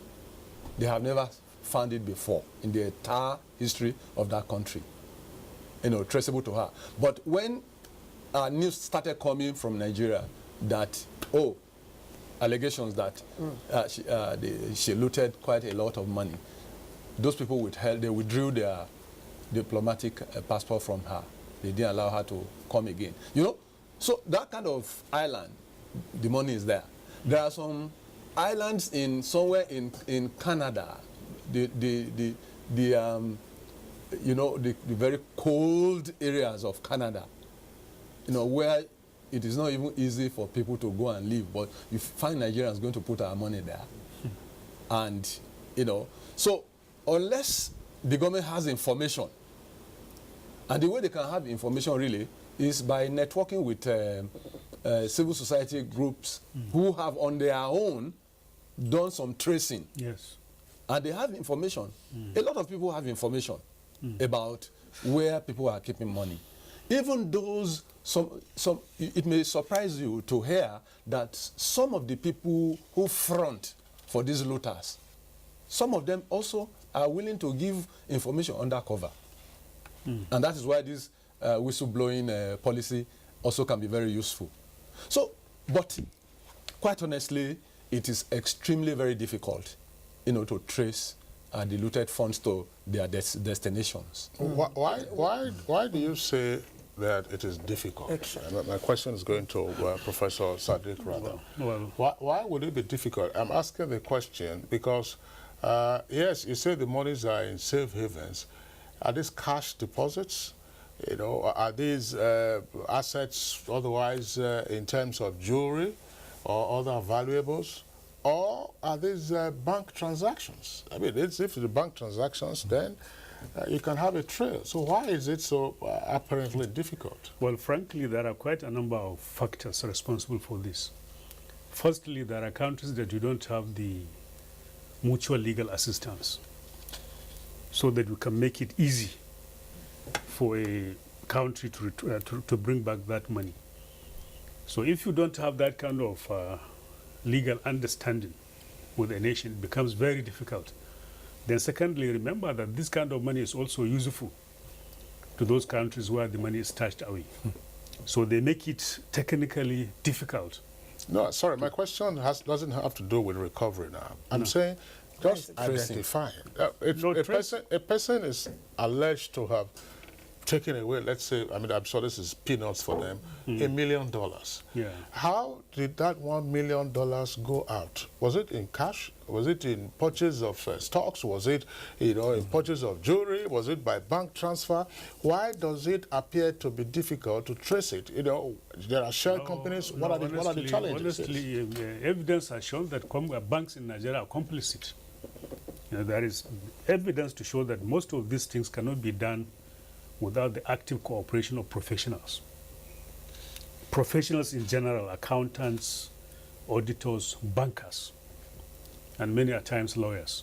S22: they have never found it before in the entire history of that country. Traceable to her. But when news started coming from Nigeria that, allegations that she looted quite a lot of money, those people they withdrew their diplomatic passport from her. They didn't allow her to come again. So that kind of island, the money is there. There are some islands somewhere in Canada, the very cold areas of Canada, where it is not even easy for people to go and live, but you find Nigerians going to put our money there. And, so unless the government has information, and the way they can have information really is by networking with civil society groups who have on their own done some tracing.
S7: Yes.
S22: And they have information. A lot of people have information about where people are keeping money. Even those, it may surprise you to hear that some of the people who front for these looters, some of them also are willing to give information undercover. And that is why this whistleblowing policy also can be very useful. So, but quite honestly, it is extremely very difficult, to trace the looted funds to their destinations.
S3: Why do you say that it is difficult? My question is going to Professor Sadiq rather. Why would it be difficult? I'm asking the question because, yes, you say the monies are in safe havens. Are these cash deposits? Are these assets otherwise in terms of jewelry or other valuables? Or are these bank transactions? I mean, if the bank transactions, then you can have a trail. So why is it so apparently difficult?
S7: Well, frankly, there are quite a number of factors responsible for this. Firstly, there are countries that you don't have the mutual legal assistance, so that we can make it easy for a country to bring back that money. So if you don't have that kind of legal understanding with a nation, it becomes very difficult. Then secondly, remember that this kind of money is also useful to those countries where the money is stashed away. So they make it technically difficult.
S3: No, sorry, my question doesn't have to do with recovery now. I'm saying just identifying. A person is alleged to have taken away, let's say, I mean, I'm sure this is peanuts for them, $1 million.
S7: Yeah.
S3: How did that $1 million go out? Was it in cash? Was it in purchase of stocks? Was it, in purchase of jewelry? Was it by bank transfer? Why does it appear to be difficult to trace it? There are shell companies. What are the challenges?
S7: Honestly, evidence has shown that banks in Nigeria are complicit. There is evidence to show that most of these things cannot be done without the active cooperation of professionals. Professionals in general, accountants, auditors, bankers, and many a times lawyers,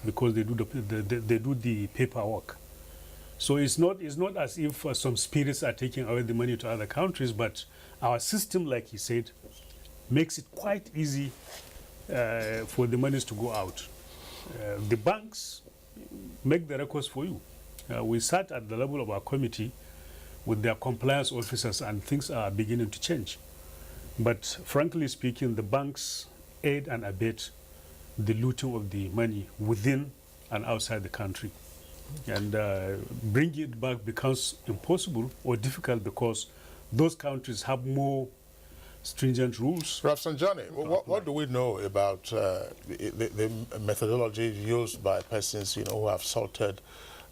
S7: because they do the paperwork. So it's not as if some spirits are taking away the money to other countries, but our system, like he said, makes it quite easy for the monies to go out. The banks make the records for you. We sat at the level of our committee with their compliance officers, and things are beginning to change. But frankly speaking, the banks aid and abet the looting of the money within and outside the country. And bringing it back becomes impossible or difficult because those countries have more stringent rules.
S3: Rafsanjani, what do we know about the methodology used by persons who have salted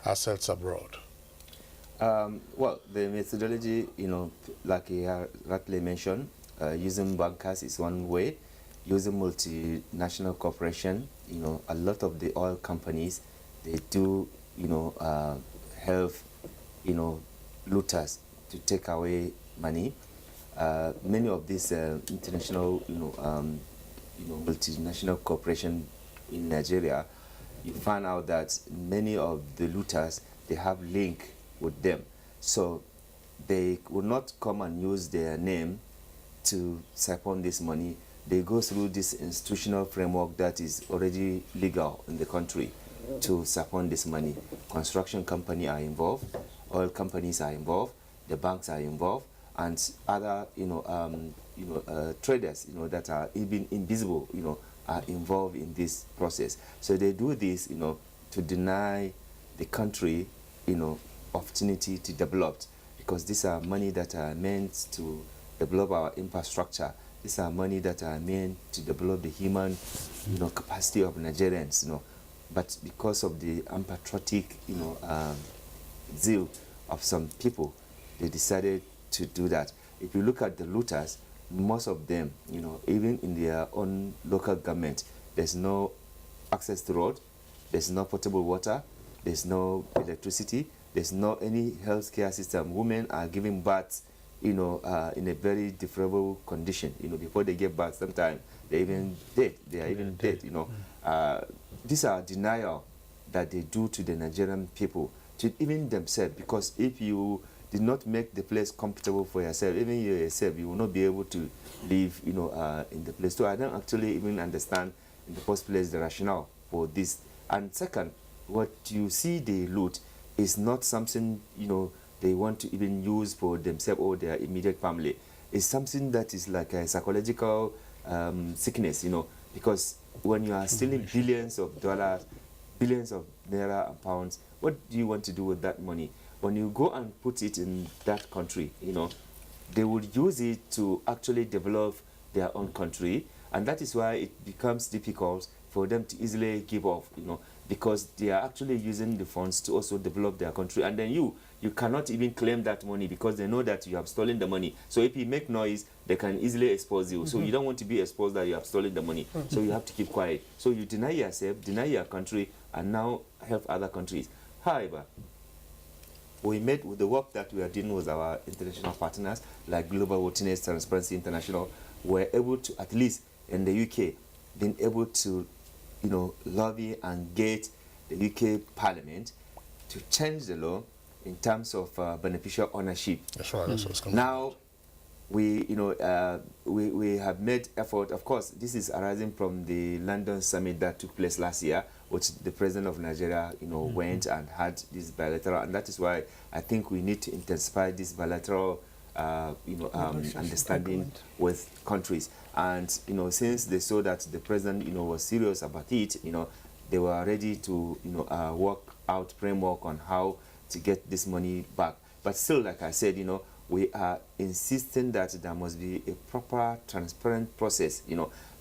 S3: assets abroad?
S8: Well, the methodology, like he rightly mentioned, using bankers is one way. Using multinational corporation, a lot of the oil companies, they do, help, looters to take away money. Many of these international, multinational corporation in Nigeria, you find out that many of the looters, they have link with them. So they will not come and use their name to siphon this money. They go through this institutional framework that is already legal in the country to siphon this money. Construction companies are involved, oil companies are involved, the banks are involved, and other, traders, that are even invisible, are involved in this process. So they do this, to deny the country, opportunity to develop, because these are money that are meant to develop our infrastructure. These are money that are meant to develop the human, capacity of Nigerians, But because of the unpatriotic, zeal of some people, they decided to do that. If you look at the looters, most of them, even in their own local government, there's no access to road, there's no potable water, there's no electricity, there's no any healthcare system. Women are giving birth, in a very deplorable condition. Before they give birth, sometimes they're even dead. They are even dead. These are denial that they do to the Nigerian people, to even themselves. Because if you did not make the place comfortable for yourself, even you yourself, you will not be able to live, in the place. So I don't actually even understand in the first place the rationale for this. And second, what you see they loot is not something, they want to even use for themselves or their immediate family. It's something that is like a psychological sickness, because when you are stealing billions of dollars, billions of naira and pounds, what do you want to do with that money? When you go and put it in that country, they would use it to actually develop their own country, and that is why it becomes difficult for them to easily give off, because they are actually using the funds to also develop their country. And then you cannot even claim that money because they know that you have stolen the money. So if you make noise, they can easily expose you. So you don't want to be exposed that you have stolen the money. So you have to keep quiet. So you deny yourself, deny your country, and now help other countries. However, we made with the work that we are doing with our international partners, like Global Witness, Transparency International, we're able to, at least in the UK, been able to, lobby and get the UK Parliament to change the law in terms of beneficial ownership.
S3: That's right. That's what's coming.
S8: Now, we have made effort. Of course, this is arising from the London summit that took place last year, which the president of Nigeria, went and had this bilateral, and that is why I think we need to intensify this bilateral, understanding with countries. And since they saw that the president, was serious about it, they were ready to, work out framework on how to get this money back. But still, like I said, we are insisting that there must be a proper, transparent process,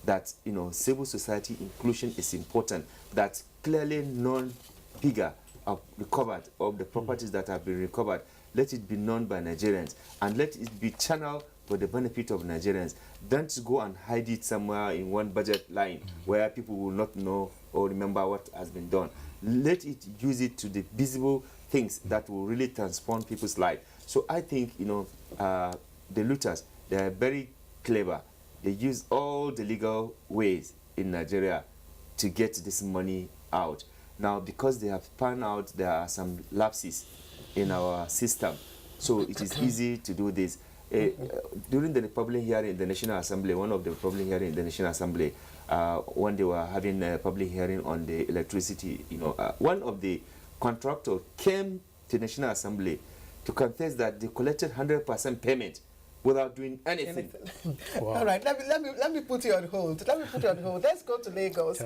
S8: that, civil society inclusion is important, that clearly non-figure of recovered of the properties that have been recovered, let it be known by Nigerians, and let it be channeled for the benefit of Nigerians. Don't go and hide it somewhere in one budget line where people will not know or remember what has been done. Let it use it to the visible things that will really transform people's life. So I think, the looters, they are very clever. They use all the legal ways in Nigeria to get this money out. Now, because they have found out there are some lapses in our system, so it is easy to do this. During the public hearing in the National Assembly, one of the public hearing in the National Assembly, when they were having a public hearing on the electricity, one of the contractors came to the National Assembly to confess that they collected 100% payment without doing anything.
S1: Wow. All right, let me put you on hold. Let's go to Lagos.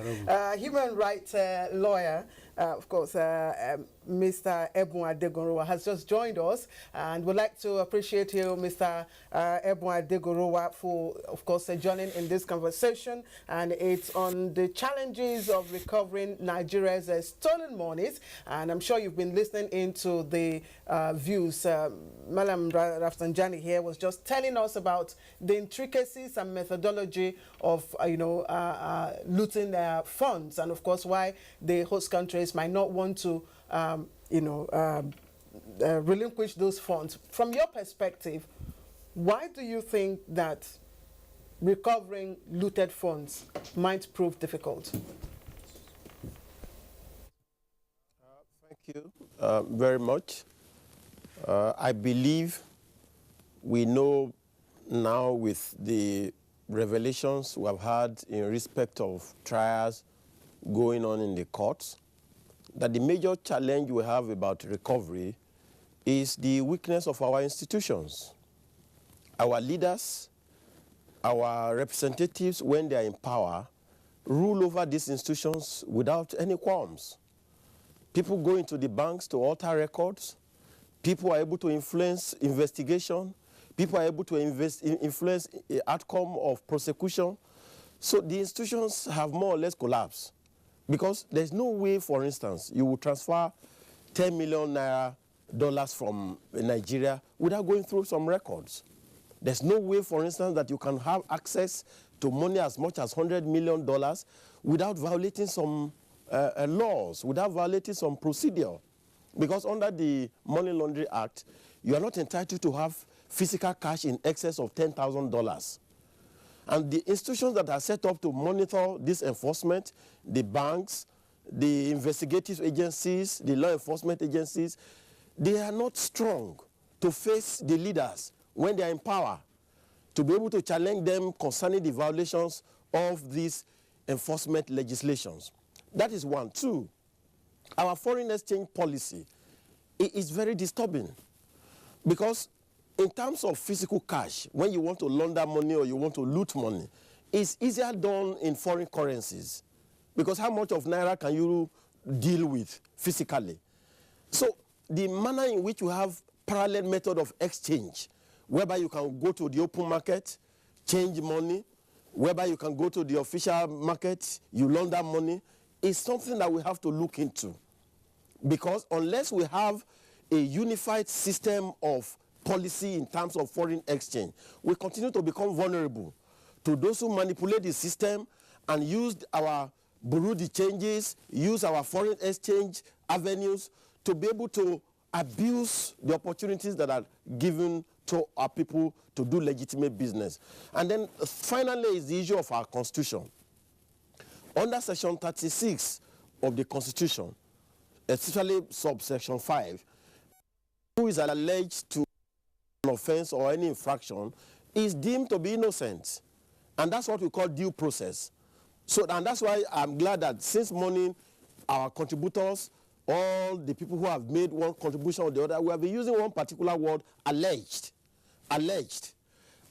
S1: Human rights lawyer, of course, Mr. Ebun Adegorowa has just joined us, and we'd like to appreciate you, Mr. Ebun Adegorowa, for, of course, joining in this conversation. And it's on the challenges of recovering Nigeria's stolen monies. And I'm sure you've been listening into the views. Malam Rafsanjani here was just telling us about the intricacies and methodology of, looting their funds, and of course why the host countries might not want to, relinquish those funds. From your perspective, why do you think that recovering looted funds might prove difficult?
S9: Thank you very much. I believe we know now, with the revelations we have had in respect of trials going on in the courts, that the major challenge we have about recovery is the weakness of our institutions. Our leaders, our representatives, when they are in power, rule over these institutions without any qualms. People go into the banks to alter records. People are able to influence investigation. People are able to influence the outcome of prosecution. So the institutions have more or less collapsed, because there's no way, for instance, you will transfer $10 million from Nigeria without going through some records. There's no way, for instance, that you can have access to money as much as $100 million without violating some laws, without violating some procedure. Because under the Money Laundering Act, you are not entitled to have physical cash in excess of $10,000. And the institutions that are set up to monitor this enforcement, the banks, the investigative agencies, the law enforcement agencies, they are not strong to face the leaders when they are in power, to be able to challenge them concerning the violations of these enforcement legislations. That is one. Two, our foreign exchange policy is very disturbing, because in terms of physical cash, when you want to launder money or you want to loot money, it's easier done in foreign currencies, because how much of naira can you deal with physically? So the manner in which you have parallel method of exchange, whereby you can go to the open market, change money, whereby you can go to the official market, you launder money, is something that we have to look into. Because unless we have a unified system of policy in terms of foreign exchange, we continue to become vulnerable to those who manipulate the system and use our bureau de changes, use our foreign exchange avenues to be able to abuse the opportunities that are given to our people to do legitimate business. And then finally is the issue of our constitution. Under section 36 of the constitution, especially subsection 5, who is alleged to an offense or any infraction is deemed to be innocent. And that's what we call due process. So, and that's why I'm glad that since morning, our contributors, all the people who have made one contribution or the other, we have been using one particular word, alleged. Alleged.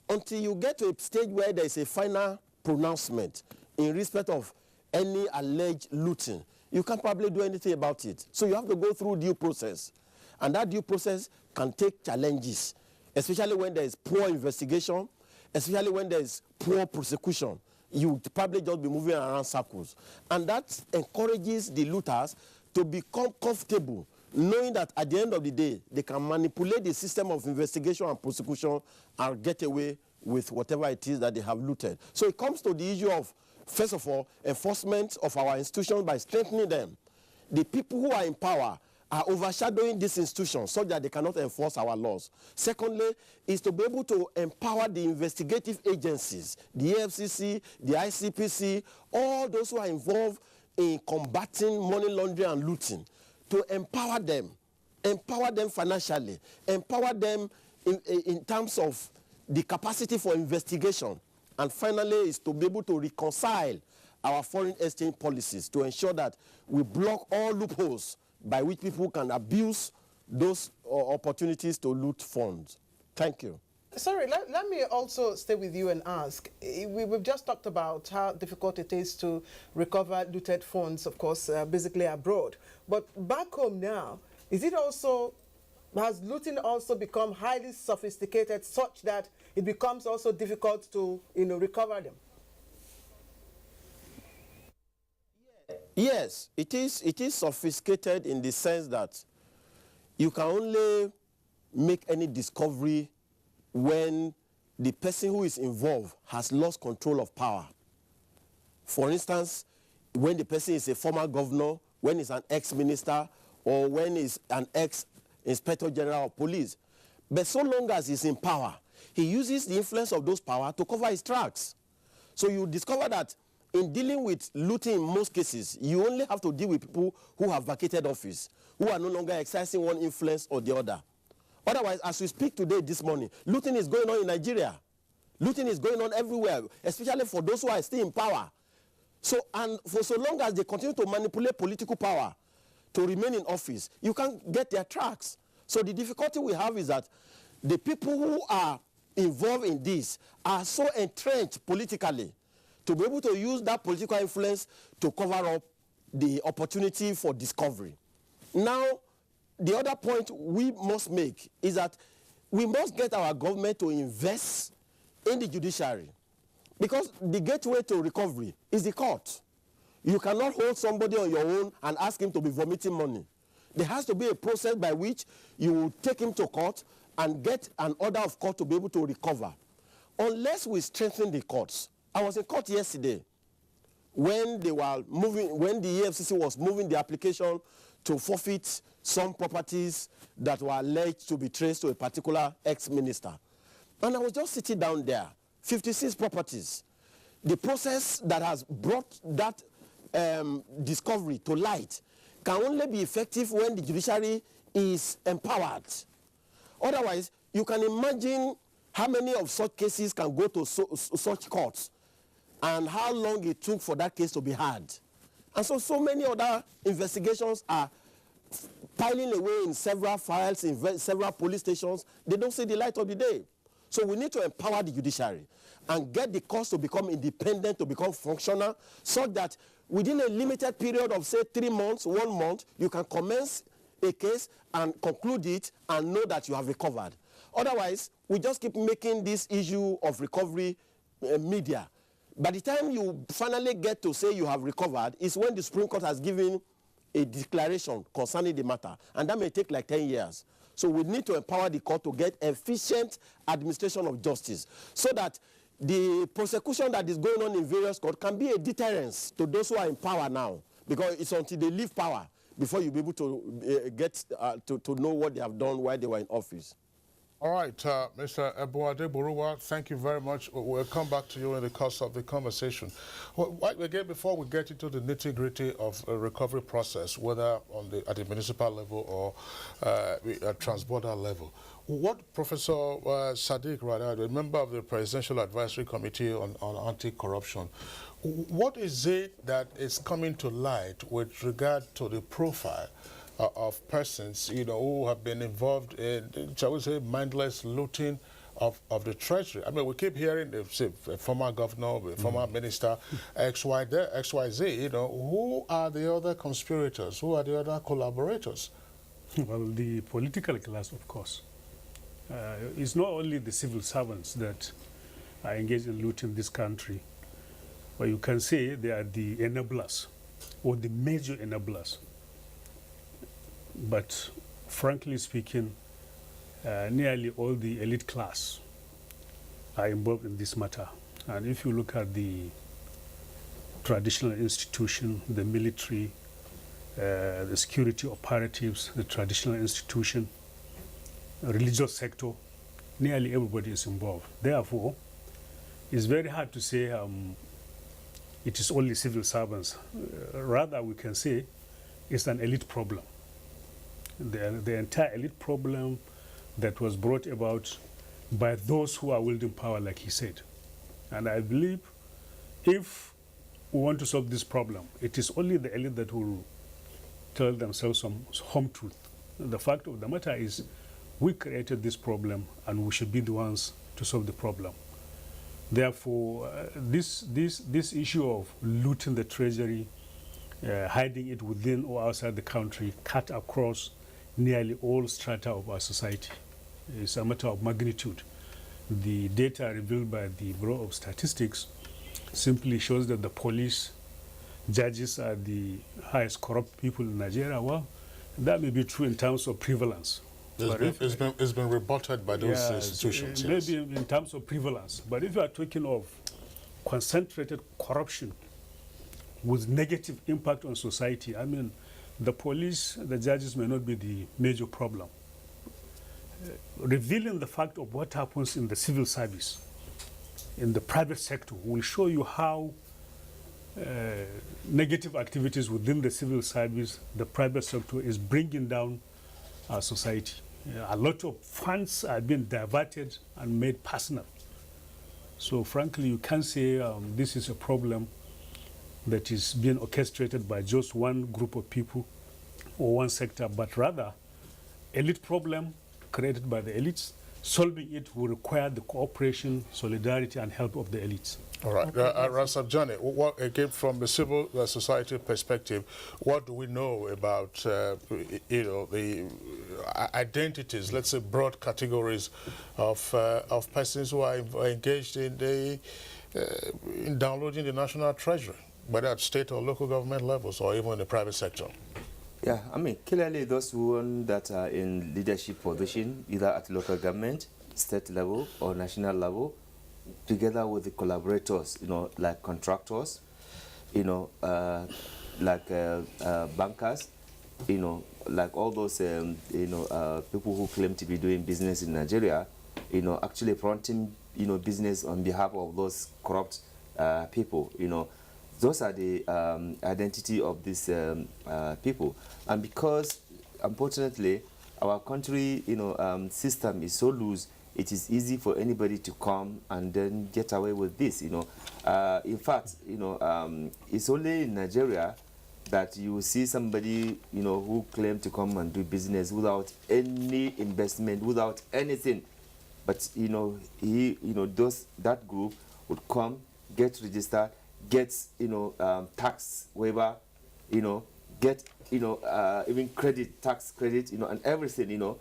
S9: Until you get to a stage where there is a final pronouncement in respect of any alleged looting, you can't probably do anything about it. So you have to go through due process. And that due process can take challenges, especially when there is poor investigation, especially when there is poor prosecution. You would probably just be moving around circles. And that encourages the looters to become comfortable, knowing that at the end of the day, they can manipulate the system of investigation and prosecution and get away with whatever it is that they have looted. So it comes to the issue of, first of all, enforcement of our institutions by strengthening them. The people who are in power are overshadowing these institutions so that they cannot enforce our laws. Secondly, is to be able to empower the investigative agencies, the FCC, the ICPC, all those who are involved in combating money laundering and looting, to empower them financially, empower them in terms of the capacity for investigation. And finally, is to be able to reconcile our foreign exchange policies to ensure that we block all loopholes by which people can abuse those opportunities to loot funds. Thank you.
S1: Sorry, let me also stay with you and ask. We've just talked about how difficult it is to recover looted funds, of course, basically abroad. But back home now, is it also, has looting also become highly sophisticated such that it becomes also difficult to, recover them?
S9: Yes, it is sophisticated in the sense that you can only make any discovery when the person who is involved has lost control of power. For instance, when the person is a former governor, when he's an ex-minister, or when he's an ex-inspector general of police. But so long as he's in power, he uses the influence of those power to cover his tracks. So you discover that in dealing with looting in most cases, you only have to deal with people who have vacated office, who are no longer exercising one influence or the other. Otherwise, as we speak today, this morning, looting is going on in Nigeria. Looting is going on everywhere, especially for those who are still in power. So, and for so long as they continue to manipulate political power to remain in office, you can't get their tracks. So the difficulty we have is that the people who are involved in this are so entrenched politically to be able to use that political influence to cover up the opportunity for discovery. Now, the other point we must make is that we must get our government to invest in the judiciary, because the gateway to recovery is the court. You cannot hold somebody on your own and ask him to be vomiting money. There has to be a process by which you will take him to court and get an order of court to be able to recover. Unless we strengthen the courts. I was in court yesterday when they were moving, when the EFCC was moving the application to forfeit some properties that were alleged to be traced to a particular ex-minister. And I was just sitting down there, 56 properties. The process that has brought that discovery to light can only be effective when the judiciary is empowered. Otherwise, you can imagine how many of such cases can go to such courts and how long it took for that case to be heard. And so many other investigations are piling away in several files, in several police stations. They don't see the light of the day. So we need to empower the judiciary and get the courts to become independent, to become functional, so that within a limited period of, say, 3 months, 1 month, you can commence a case and conclude it and know that you have recovered. Otherwise, we just keep making this issue of recovery media. By the time you finally get to say you have recovered is when the Supreme Court has given a declaration concerning the matter, and that may take like 10 years. So we need to empower the court to get efficient administration of justice so that the prosecution that is going on in various courts can be a deterrence to those who are in power now, because it's until they leave power before you'll be able to get to know what they have done while they were in office.
S3: All right, Mr. Ebuade Boruwa, thank you very much. We'll come back to you in the course of the conversation. Well, again, before we get into the nitty-gritty of a recovery process, whether at the municipal level or at transborder level, what Professor Sadiq Rada, a member of the Presidential Advisory Committee on Anti-Corruption, what is it that is coming to light with regard to the profile of persons, who have been involved in, shall we say, mindless looting of the treasury? I mean, we keep hearing, say, a former governor, a former minister, XYZ, who are the other conspirators? Who are the other collaborators?
S7: Well, the political class, of course. It's not only the civil servants that are engaged in looting this country, but you can say they are the enablers, or the major enablers. But frankly speaking, nearly all the elite class are involved in this matter. And if you look at the traditional institution, the military, the security operatives, the traditional institution, religious sector, nearly everybody is involved. Therefore, it's very hard to say it is only civil servants. Rather, we can say it's an elite problem. The entire elite problem that was brought about by those who are wielding power, like he said. And I believe if we want to solve this problem, it is only the elite that will tell themselves some home truth. The fact of the matter is we created this problem and we should be the ones to solve the problem. Therefore, this issue of looting the treasury, hiding it within or outside the country, cut across nearly all strata of our society. It's a matter of magnitude. The data revealed by the Bureau of Statistics simply shows that the police, judges are the highest corrupt people in Nigeria. Well, that may be true in terms of prevalence.
S3: It's been rebutted by those institutions.
S7: Maybe in terms of prevalence. But if you are talking of concentrated corruption with negative impact on society, I mean, the police, the judges may not be the major problem. Revealing the fact of what happens in the civil service, in the private sector, will show you how negative activities within the civil service, the private sector, is bringing down our society. A lot of funds are being diverted and made personal. So frankly, you can't say this is a problem that is being orchestrated by just one group of people or one sector, but rather elite problem created by the elites. Solving it will require the cooperation, solidarity, and help of the elites.
S3: All right. Rasabjani, what, again, from the civil society perspective, what do we know about, the identities, let's say broad categories of persons who are engaged in in downloading the national treasury, whether at state or local government levels or even in the private sector?
S8: Yeah, I mean, clearly those that are in leadership position, either at local government, state level, or national level, together with the collaborators, like contractors, like bankers, like all those, people who claim to be doing business in Nigeria, actually fronting, business on behalf of those corrupt people, Those are the identity of these people. And because, unfortunately, our country, system is so loose, it is easy for anybody to come and then get away with this, In fact, it's only in Nigeria that you will see somebody, you know, who claim to come and do business without any investment, without anything. But, you know, that group would come, get registered, get, you know, tax waiver, you know, get, you know, even tax credit, you know, and everything, you know.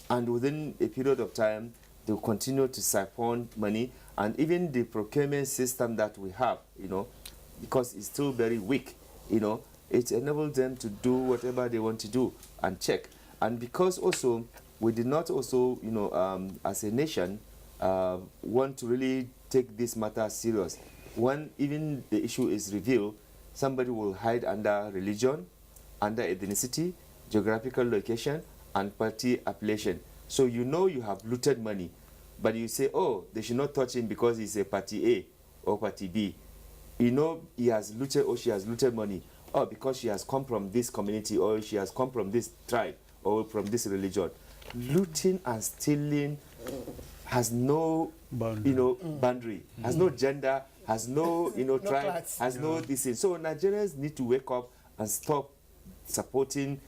S8: And within a period of time, they'll continue to siphon money. And even the procurement system that we have, you know, because it's still very weak, you know, it enables them to do whatever they want to do and check. And because also we did not also, you know, as a nation, want to really take this matter serious. When even the issue is revealed, somebody will hide under religion, under ethnicity, geographical location, and party affiliation. So you know you have looted money, but you say, oh, they should not touch him because he's a party A or party B. You know he has looted or she has looted money. Oh, because she has come from this community or she has come from this tribe or from this religion. Looting and stealing has no boundary, you know, has no gender, has no, you know, tribe, has no this thing. So Nigerians need to wake up and stop supporting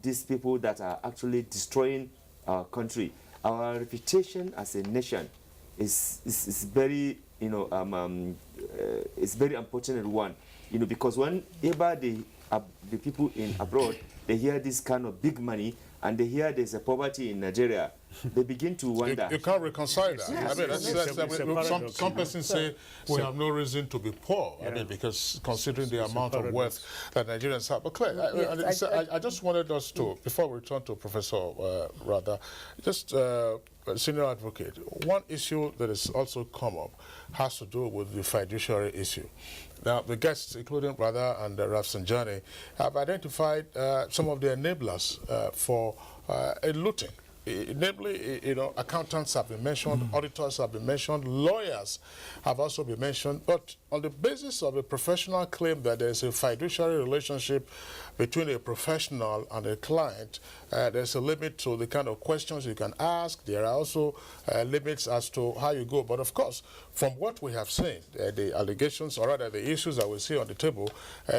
S8: these people that are actually destroying our country. Our reputation as a nation is very, you know, it's very unfortunate one, you know, because whenever the people in abroad, they hear this kind of big money and they hear there's a poverty in Nigeria, they begin to wonder.
S3: You can't reconcile that.
S8: Yes.
S3: I mean, some persons say we have no reason to be poor. I mean, because considering the amount of wealth that Nigerians have. But Claire, I just wanted us to, before we return to Professor Rather, just senior advocate, one issue that has also come up has to do with the fiduciary issue. Now, the guests, including Rather and Rafsanjani, have identified some of the enablers for a looting. Namely, you know, accountants have been mentioned, auditors have been mentioned, lawyers have also been mentioned, but on the basis of a professional claim that there is a fiduciary relationship between a professional and a client, there's a limit to the kind of questions you can ask. There are also limits as to how you go. But of course, from what we have seen, the allegations, or rather the issues that we see on the table,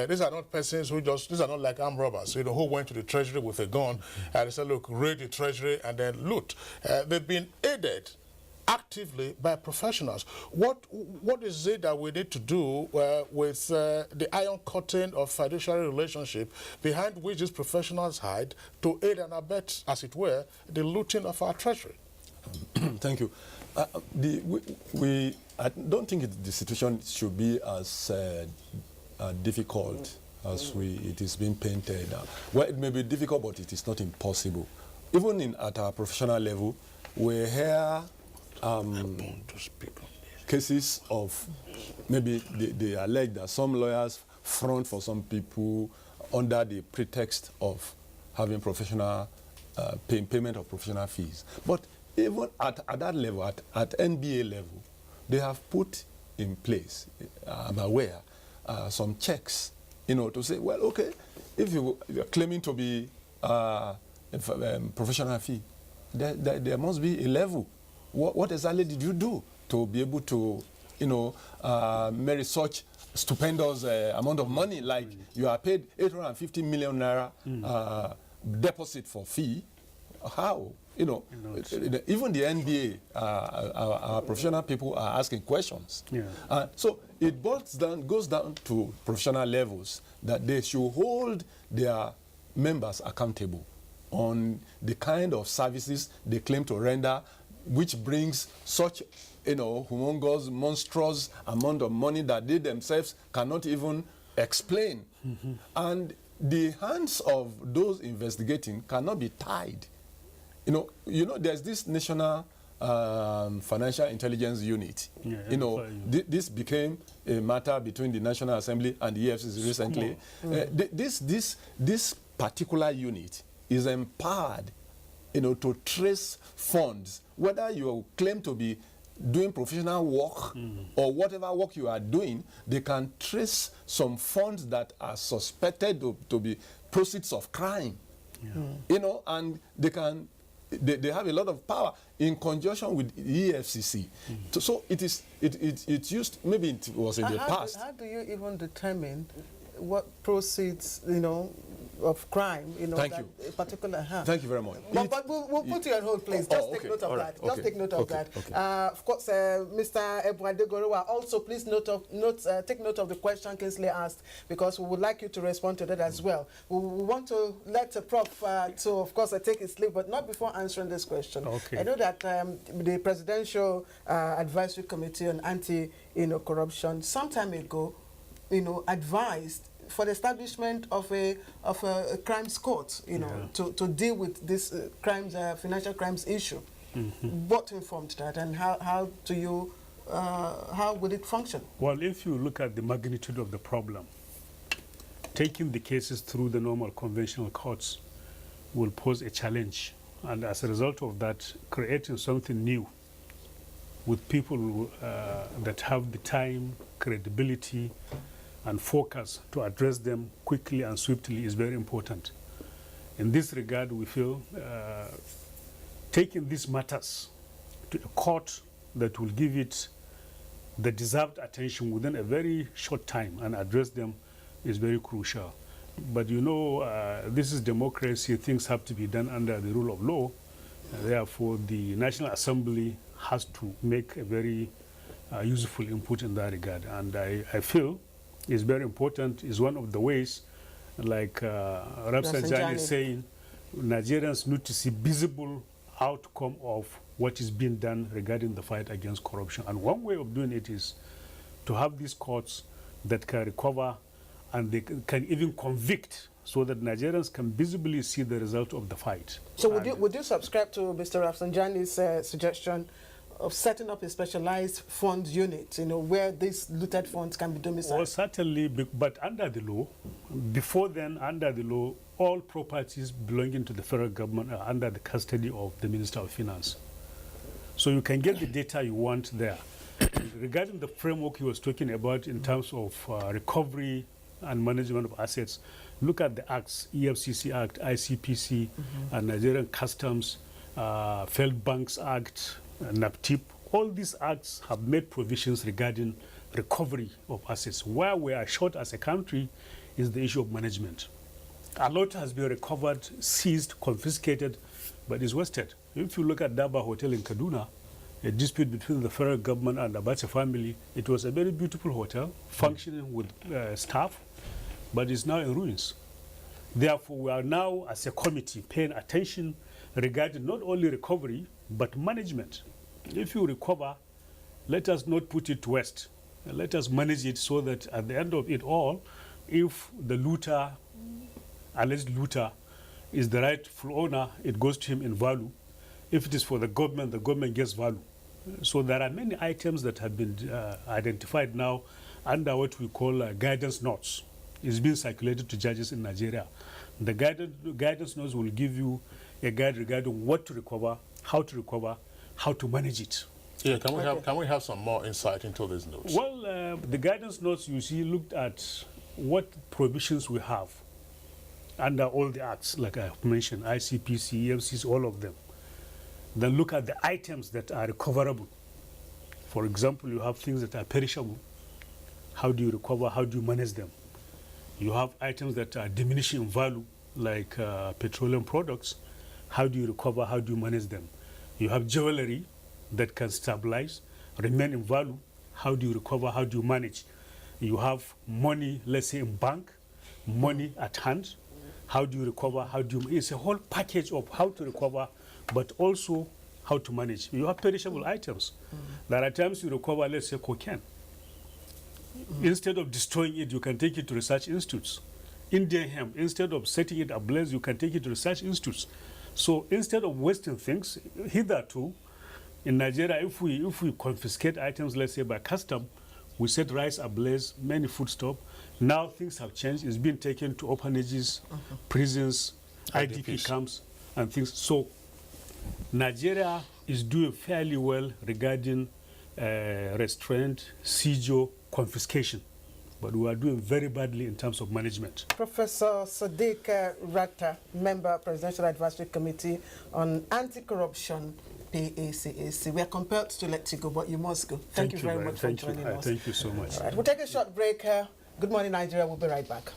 S3: these are not persons who these are not like armed robbers, you know, who went to the treasury with a gun and they said, look, raid the treasury and then loot. They've been aided actively by professionals. What is it that we need to do with the iron curtain of fiduciary relationship behind which these professionals hide to aid and abet, as it were, the looting of our treasury?
S22: Thank you. I don't think the situation should be as difficult as it is being painted. Well, it may be difficult, but it is not impossible. Even at our professional level, we hear cases of maybe they allege that some lawyers front for some people under the pretext of having professional payment of professional fees. But even at that level, at NBA level, they have put in place, I'm aware, some checks, you know, to say, well, okay, if you're claiming to be professional fee, there must be a level. What exactly did you do to be able to, you know, merit such stupendous amount of money? Like you are paid 850 million naira deposit for fee. How? You know, even the NBA, our professional people are asking questions. Yeah. So it goes down to professional levels that they should hold their members accountable on the kind of services they claim to render, which brings such, you know, humongous, monstrous amount of money that they themselves cannot even explain. And the hands of those investigating cannot be tied. You know, there's this National Financial Intelligence Unit. Yeah, you know, this became a matter between the National Assembly and the EFCC recently. This particular unit is empowered, you know, to trace funds, whether you claim to be doing professional work or whatever work you are doing. They can trace some funds that are suspected to be proceeds of crime. Yeah. You know, and they have a lot of power in conjunction with the EFCC. So it used, maybe it was in the past.
S1: How do you even determine what proceeds, you know, of crime, you know,
S22: Thank
S1: that
S22: you.
S1: Particular.
S22: Thank you very much.
S1: But we'll put you on hold, please. Just take note of that. Just take note of that. Of course, Mr. Ebuadegorowa, also please take note of the question Kingsley asked, because we would like you to respond to that as well. We want to let Prof. Of course, take his leave, but not before answering this question.
S7: Okay.
S1: I know that the Presidential Advisory Committee on Anti-Corruption some time ago, you know, advised for the establishment of a crimes court, you know, to deal with this financial crimes issue. What informed that, and how would it function?
S7: Well, if you look at the magnitude of the problem, taking the cases through the normal conventional courts will pose a challenge, and as a result of that, creating something new with people that have the time, credibility, and focus to address them quickly and swiftly is very important. In this regard, we feel taking these matters to a court that will give it the deserved attention within a very short time and address them is very crucial. But you know, this is democracy. Things have to be done under the rule of law. Therefore, the National Assembly has to make a very useful input in that regard. And I feel is very important, is one of the ways, like Rafsanjani is saying, Nigerians need to see visible outcome of what is being done regarding the fight against corruption. And one way of doing it is to have these courts that can recover and they can even convict, so that Nigerians can visibly see the result of the fight.
S1: So would you subscribe to Mr. Rafsanjani's suggestion of setting up a specialized funds unit, you know, where these looted funds can be domiciled?
S7: Well, certainly, but under the law, before then, under the law, all properties belonging to the federal government are under the custody of the Minister of Finance. So you can get the data you want there. Regarding the framework he was talking about in terms of recovery and management of assets, look at the acts, EFCC Act, ICPC, and Nigerian Customs, Failed Banks Act, NAPTIP. All these acts have made provisions regarding recovery of assets. Where we are short as a country is the issue of management. A lot has been recovered, seized, confiscated, but is wasted. If you look at Daba Hotel in Kaduna, a dispute between the federal government and the Abacha family, it was a very beautiful hotel, functioning with staff, but it's now in ruins. Therefore, we are now, as a committee, paying attention regarding not only recovery, but management. If you recover, let us not put it to waste. Let us manage it so that at the end of it all, if the looter, alleged looter, is the rightful owner, it goes to him in value. If it is for the government gets value. So there are many items that have been identified now under what we call guidance notes. It's being circulated to judges in Nigeria. The guidance notes will give you a guide regarding what to recover, how to manage it.
S3: Yeah, can we have some more insight into these notes?
S7: Well, the guidance notes, you see, looked at what provisions we have under all the acts, like I mentioned, ICPC, EFCs, all of them. Then look at the items that are recoverable. For example, you have things that are perishable. How do you recover? How do you manage them? You have items that are diminishing in value, like petroleum products. How do you recover? How do you manage them? You have jewelry that can stabilize, remain in value. How do you recover? How do you manage? You have money, let's say in bank, money at hand. How do you recover? How do you? It's a whole package of how to recover, but also how to manage. You have perishable items. There are times you recover, let's say, cocaine. Instead of destroying it, you can take it to research institutes. Indian hemp, instead of setting it ablaze, you can take it to research institutes. So instead of wasting things, hitherto, in Nigeria, if we confiscate items, let's say by custom, we set rice ablaze, many foodstuffs. Now things have changed. It's been taken to orphanages, prisons, IDP camps, and things. So Nigeria is doing fairly well regarding restraint, seizure, confiscation. But we are doing very badly in terms of management.
S1: Professor Sadiq Ratta, member, Presidential Advisory Committee on Anti-Corruption, PACAC. We are compelled to let you go, but you must go. Thank you very much for joining us.
S7: Thank you so much.
S1: All right, we'll take a short break. Good Morning Nigeria. We'll be right back.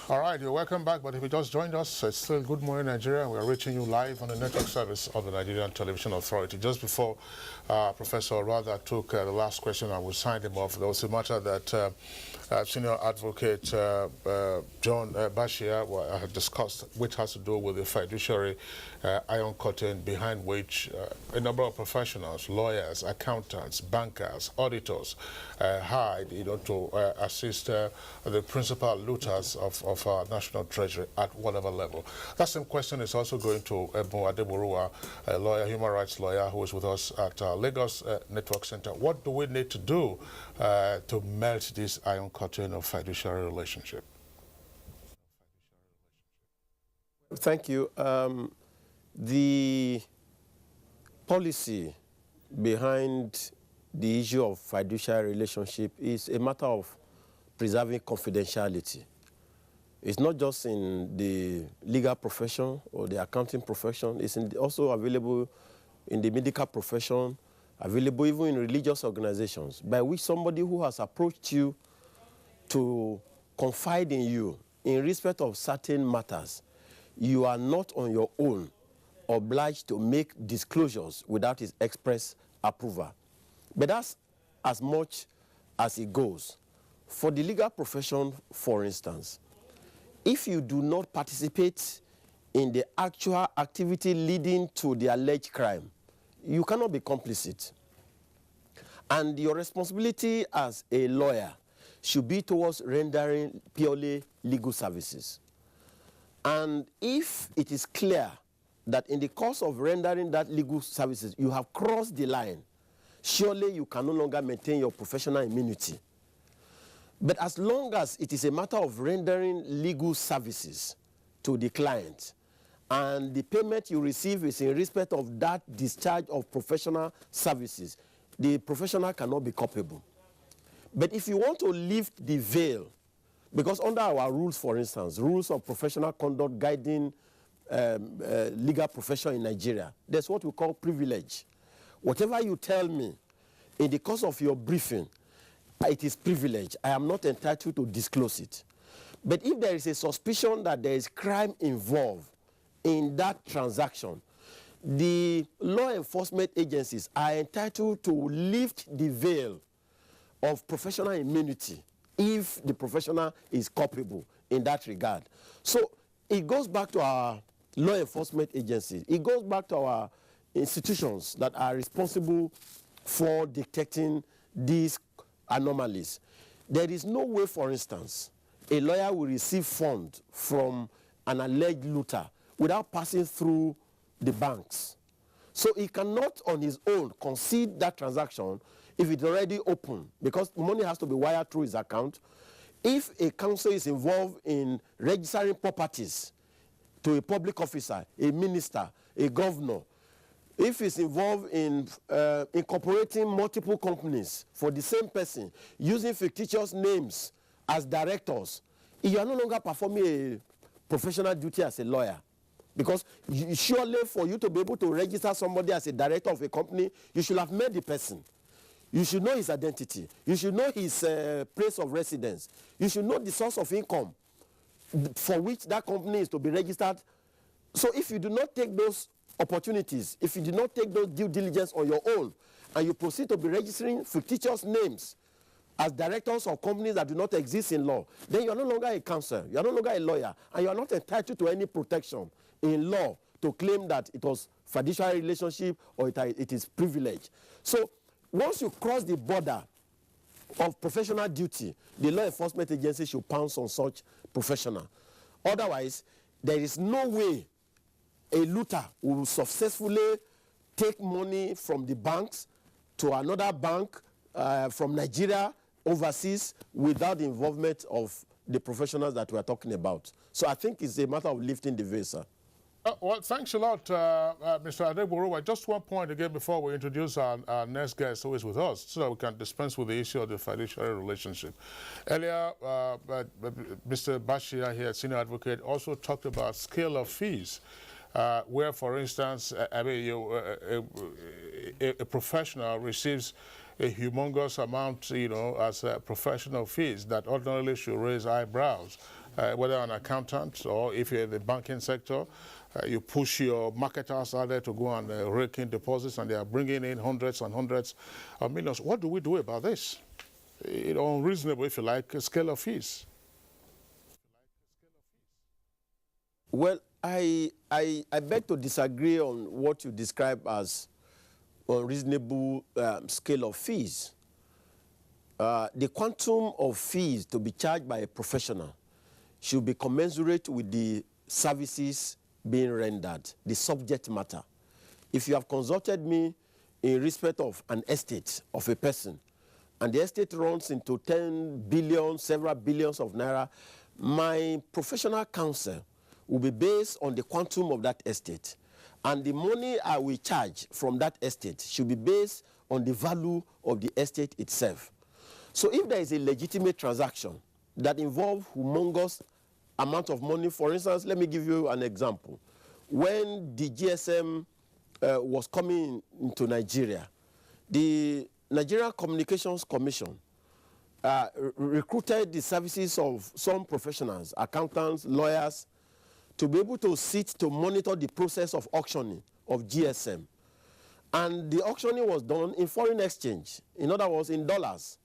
S3: All right, you're welcome back, but if you just joined us, it's still Good Morning Nigeria. We are reaching you live on the network service of the Nigerian Television Authority. Just before Professor Rather took the last question and we signed him off, there was a matter that Senior Advocate John Bashir had discussed, which has to do with the fiduciary iron curtain behind which a number of professionals, lawyers, accountants, bankers, auditors hide, to assist the principal looters of our national treasury at whatever level. That same question is also going to Ebun Adeborua, a lawyer, human rights lawyer, who is with us at Lagos Network Center. What do we need to do to melt this iron curtain of fiduciary relationship?
S9: Thank you. The policy behind the issue of fiduciary relationship is a matter of preserving confidentiality. It's not just in the legal profession or the accounting profession. It's also available in the medical profession, available even in religious organizations, by which somebody who has approached you to confide in you in respect of certain matters, you are not on your own obliged to make disclosures without his express approval. But that's as much as it goes. For the legal profession, for instance, if you do not participate in the actual activity leading to the alleged crime, you cannot be complicit. And your responsibility as a lawyer should be towards rendering purely legal services. And if it is clear that in the course of rendering that legal services, you have crossed the line, surely you can no longer maintain your professional immunity. But as long as it is a matter of rendering legal services to the client, and the payment you receive is in respect of that discharge of professional services, the professional cannot be culpable. But if you want to lift the veil, because under our rules, for instance, rules of professional conduct guiding legal profession in Nigeria, there's what we call privilege. Whatever you tell me in the course of your briefing, it is privilege. I am not entitled to disclose it. But if there is a suspicion that there is crime involved in that transaction, the law enforcement agencies are entitled to lift the veil of professional immunity if the professional is culpable in that regard. So it goes back to our law enforcement agencies. It goes back to our institutions that are responsible for detecting these anomalies. There is no way, for instance, a lawyer will receive funds from an alleged looter without passing through the banks. So he cannot on his own concede that transaction if it's already open, because money has to be wired through his account. If a counsel is involved in registering properties to a public officer, a minister, a governor, if he's involved in incorporating multiple companies for the same person, using fictitious names as directors, you are no longer performing a professional duty as a lawyer. Because surely for you to be able to register somebody as a director of a company, you should have met the person. You should know his identity. You should know his place of residence. You should know the source of income for which that company is to be registered. So if you do not take those opportunities, if you do not take those due diligence on your own, and you proceed to be registering fictitious names as directors of companies that do not exist in law, then you are no longer a counsel, you are no longer a lawyer, and you are not entitled to any protection in law to claim that it was fiduciary relationship or it is privilege. So once you cross the border of professional duty, the law enforcement agency should pounce on such professional. Otherwise, there is no way a looter will successfully take money from the banks to another bank from Nigeria overseas without the involvement of the professionals that we are talking about. So I think it's a matter of lifting the veil, sir.
S3: Well, thanks a lot, Mr. Adegborowa. Just one point again before we introduce our next guest who is with us, so that we can dispense with the issue of the fiduciary relationship. Earlier, Mr. Bashir here, senior advocate, also talked about scale of fees, where, for instance, a professional receives a humongous amount, you know, as professional fees that ordinarily should raise eyebrows, whether an accountant or if you're in the banking sector. You push your marketers out there to go and rake in deposits, and they are bringing in hundreds and hundreds of millions. What do we do about this? Unreasonable, if you like, scale of fees.
S9: Well, I beg to disagree on what you describe as unreasonable scale of fees. The quantum of fees to be charged by a professional should be commensurate with the services being rendered, the subject matter. If you have consulted me in respect of an estate of a person, and the estate runs into 10 billion, several billions of naira, my professional counsel will be based on the quantum of that estate. And the money I will charge from that estate should be based on the value of the estate itself. So if there is a legitimate transaction that involves humongous amount of money, for instance, let me give you an example. When the GSM was coming into Nigeria, the Nigeria Communications Commission recruited the services of some professionals, accountants, lawyers, to be able to sit to monitor the process of auctioning of GSM. And the auctioning was done in foreign exchange, in other words, in dollars.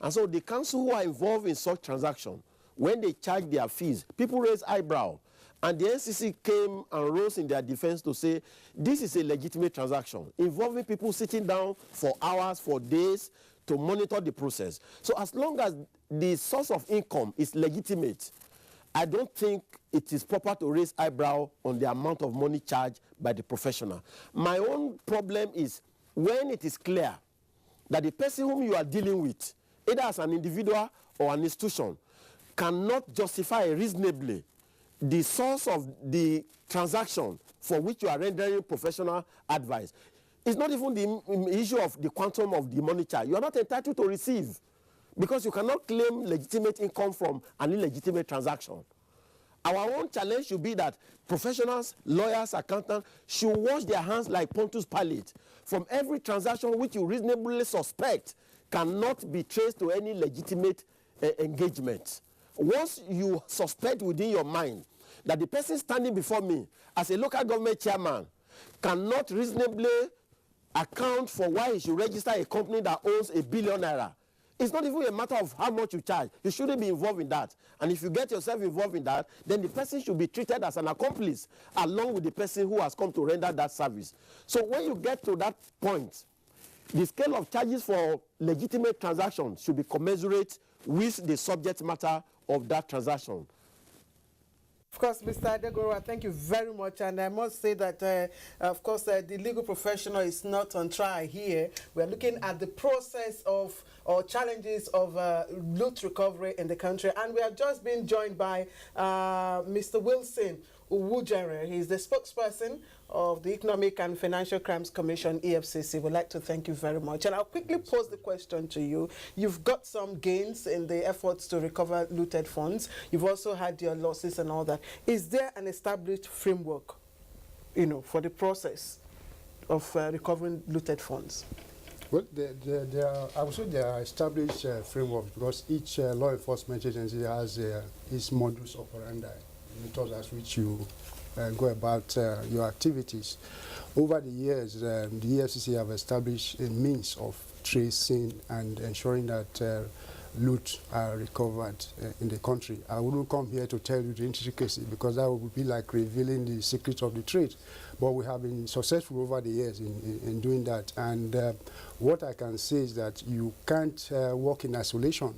S9: And so the counsel who are involved in such transaction, when they charge their fees, people raise eyebrow. And the NCC came and rose in their defense to say, this is a legitimate transaction involving people sitting down for hours, for days, to monitor the process. So as long as the source of income is legitimate, I don't think it is proper to raise eyebrow on the amount of money charged by the professional. My own problem is when it is clear that the person whom you are dealing with, either as an individual or an institution, cannot justify reasonably the source of the transaction for which you are rendering professional advice. It's not even the issue of the quantum of the money charge. You are not entitled to receive because you cannot claim legitimate income from an illegitimate transaction. Our own challenge should be that professionals, lawyers, accountants should wash their hands like Pontius Pilate from every transaction which you reasonably suspect cannot be traced to any legitimate engagement. Once you suspect within your mind that the person standing before me as a local government chairman cannot reasonably account for why he should register a company that owns £1 billion naira, it's not even a matter of how much you charge. You shouldn't be involved in that. And if you get yourself involved in that, then the person should be treated as an accomplice along with the person who has come to render that service. So when you get to that point, the scale of charges for legitimate transactions should be commensurate with the subject matter of that transaction.
S1: Of course, Mr. Adegborowa, thank you very much. And I must say that, of course, the legal professional is not on trial here. We're looking at the process of or challenges of loot recovery in the country. And we have just been joined by Mr. Wilson Uwujere. He's the spokesperson of the Economic and Financial Crimes Commission, EFCC. We'd like to thank you very much. And I'll quickly pose the question to you. You've got some gains in the efforts to recover looted funds. You've also had your losses and all that. Is there an established framework, you know, for the process of recovering looted funds?
S10: Well, I would say there are established frameworks because each law enforcement agency has its modus operandi, methods as which you go about your activities. Over the years, the EFCC have established a means of tracing and ensuring that loot are recovered in the country. I wouldn't come here to tell you the intricacy because that would be like revealing the secret of the trade. But we have been successful over the years in doing that. And what I can say is that you can't work in isolation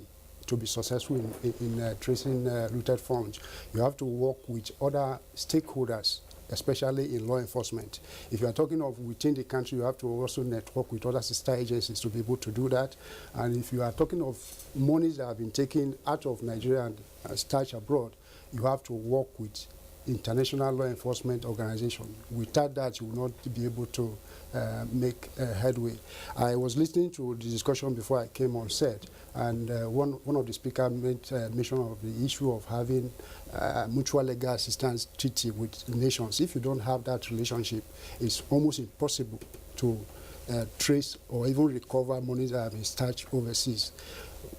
S10: to be successful in tracing looted funds. You have to work with other stakeholders, especially in law enforcement. If you are talking of within the country, you have to also network with other sister agencies to be able to do that. And if you are talking of monies that have been taken out of Nigeria and stashed abroad, you have to work with international law enforcement organization. Without that, you will not be able to make headway. I was listening to the discussion before I came on set, and one of the speakers made mention of the issue of having mutual legal assistance treaty with nations. If you don't have that relationship, it's almost impossible to trace or even recover monies that have been stashed overseas.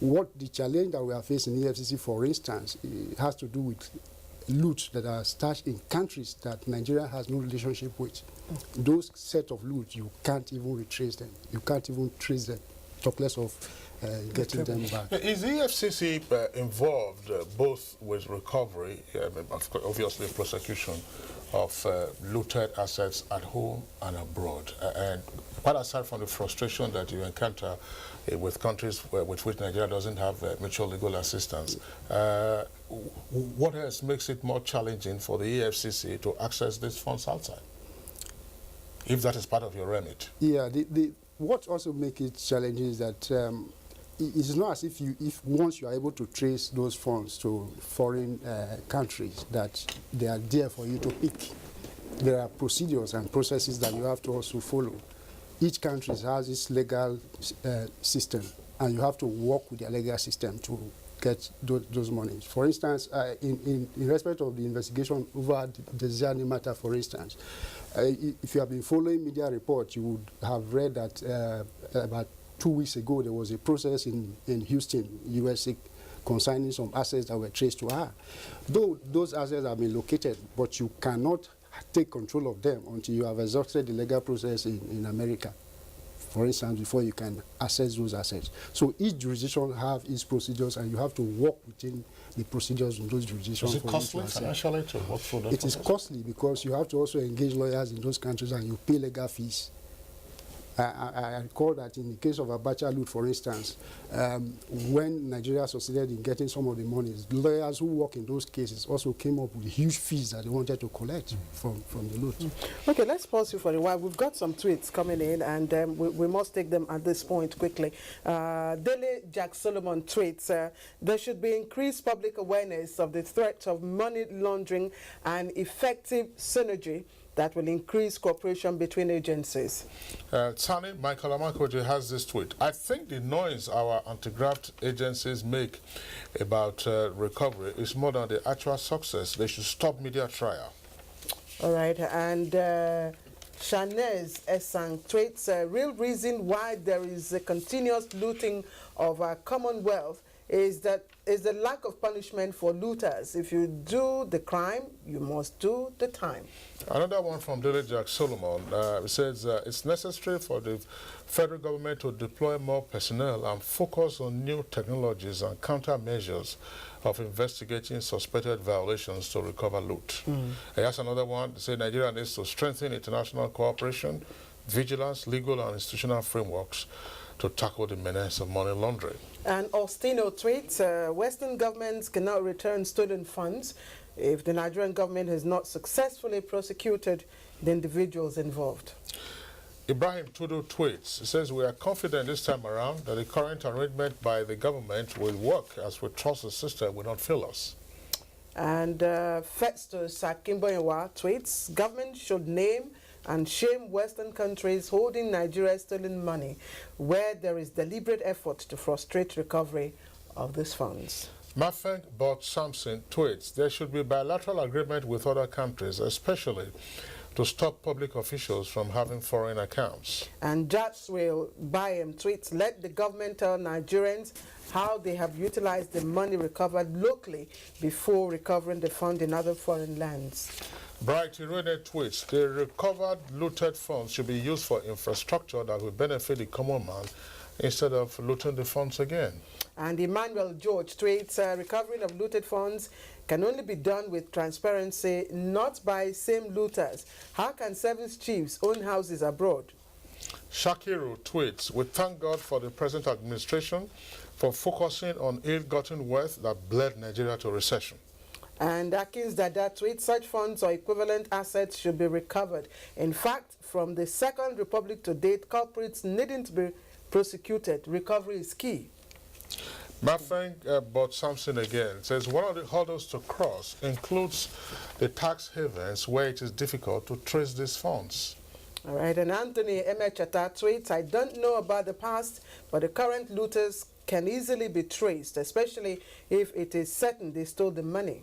S10: What the challenge that we are facing in EFCC, for instance, it has to do with loot that are stashed in countries that Nigeria has no relationship with. Those set of loot, you can't even retrace them. You can't even trace them, talk less of getting them back.
S3: Is the EFCC involved both with recovery, obviously prosecution of looted assets at home and abroad? And quite aside from the frustration that you encounter with countries with which Nigeria doesn't have mutual legal assistance, what else makes it more challenging for the EFCC to access these funds outside, if that is part of your remit?
S10: Yeah, what also makes it challenging is that it is not as if once you are able to trace those funds to foreign countries that they are there for you to pick. There are procedures and processes that you have to also follow. Each country has its legal system, and you have to work with their legal system to get those monies. For instance, in respect of the investigation over the Zani matter, for instance, if you have been following media reports, you would have read that about 2 weeks ago there was a process in Houston, USA, concerning some assets that were traced to her. Though those assets have been located, but you cannot take control of them until you have exhausted the legal process in America, for instance, before you can access those assets. So each jurisdiction have its procedures, and you have to work within the procedures in those jurisdictions.
S3: Is it costly financially to work through that?
S10: It is costly because you have to also engage lawyers in those countries, and you pay legal fees. I recall that in the case of Abuja loot, for instance, when Nigeria succeeded in getting some of the monies, lawyers who work in those cases also came up with huge fees that they wanted to collect from the loot.
S1: Okay, let's pause you for a while. We've got some tweets coming in, and we must take them at this point quickly. Dele Jack Solomon tweets, there should be increased public awareness of the threat of money laundering and effective synergy that will increase cooperation between agencies.
S3: Tani Michael Amakoji has this tweet. I think the noise our anti-graft agencies make about recovery is more than the actual success. They should stop media trial.
S1: All right, and Shanez Esang tweets, real reason why there is a continuous looting of our commonwealth is the lack of punishment for looters. If you do the crime, you must do the time.
S3: Another one from Dele Jack Solomon says it's necessary for the federal government to deploy more personnel and focus on new technologies and countermeasures of investigating suspected violations to recover loot. Here's another one. Say Nigeria needs to strengthen international cooperation, vigilance, legal and institutional frameworks to tackle the menace of money laundering.
S1: And Ostino tweets, Western governments cannot return stolen funds if the Nigerian government has not successfully prosecuted the individuals involved.
S3: Ibrahim Tudu tweets, he says, we are confident this time around that the current arrangement by the government will work as we trust the system will not fail us.
S1: And Festus Akimboyewa tweets, government should name and shame Western countries holding Nigeria's stolen money where there is deliberate effort to frustrate recovery of these funds.
S3: Mafeng Bot Samson tweets, there should be bilateral agreement with other countries, especially to stop public officials from having foreign accounts.
S1: And Jatswell Bayem tweets, let the government tell Nigerians how they have utilized the money recovered locally before recovering the fund in other foreign lands.
S3: Bright Irene tweets, the recovered looted funds should be used for infrastructure that will benefit the common man instead of looting the funds again.
S1: And Emmanuel George tweets, recovering of looted funds can only be done with transparency, not by same looters. How can service chiefs own houses abroad?
S3: Shakiru tweets, we thank God for the present administration for focusing on ill-gotten wealth that bled Nigeria to recession.
S1: And Akins Dada tweets, such funds or equivalent assets should be recovered. In fact, from the Second Republic to date, culprits needn't be prosecuted. Recovery is key.
S3: Mafeng Bot Samson again says one of the hurdles to cross includes the tax havens where it is difficult to trace these funds.
S1: All right, and Anthony Emechata tweets, I don't know about the past, but the current looters can easily be traced, especially if it is certain they stole the money.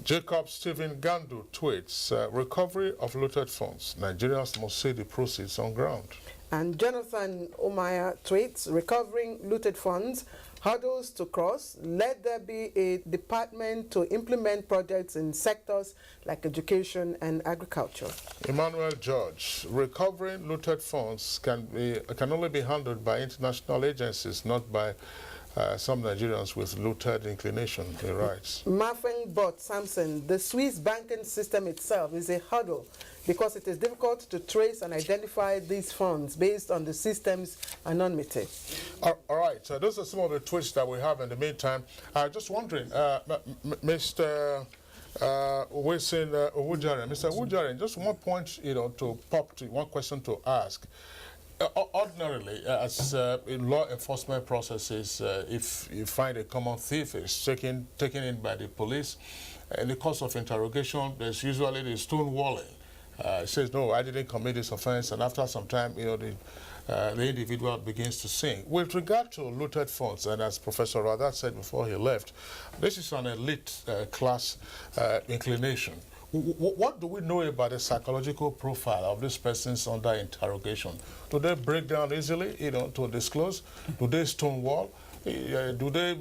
S3: Jacob Stephen Gandu tweets, recovery of looted funds. Nigerians must see the proceeds on ground.
S1: And Jonathan Omaya tweets, recovering looted funds, hurdles to cross, let there be a department to implement projects in sectors like education and agriculture.
S3: Emmanuel George, recovering looted funds can only be handled by international agencies, not by some Nigerians with looted inclination, he writes.
S1: Mafeng Bot Samson, the Swiss banking system itself is a hurdle because it is difficult to trace and identify these funds based on the system's anonymity.
S3: All right, so those are some of the tweets that we have in the meantime. Just wondering, Mr. Wilson Owujaren, Mr. Owujaren, just one point, to pop to one question to ask. Ordinarily, as in law enforcement processes, if you find a common thief is taken in by the police, in the course of interrogation, there's usually the stonewalling. It says, no, I didn't commit this offense, and after some time, the individual begins to sing. With regard to looted funds, and as Professor Radat said before he left, this is an elite class inclination. What do we know about the psychological profile of these persons under interrogation? Do they break down easily, to disclose? Do they stonewall? Do they?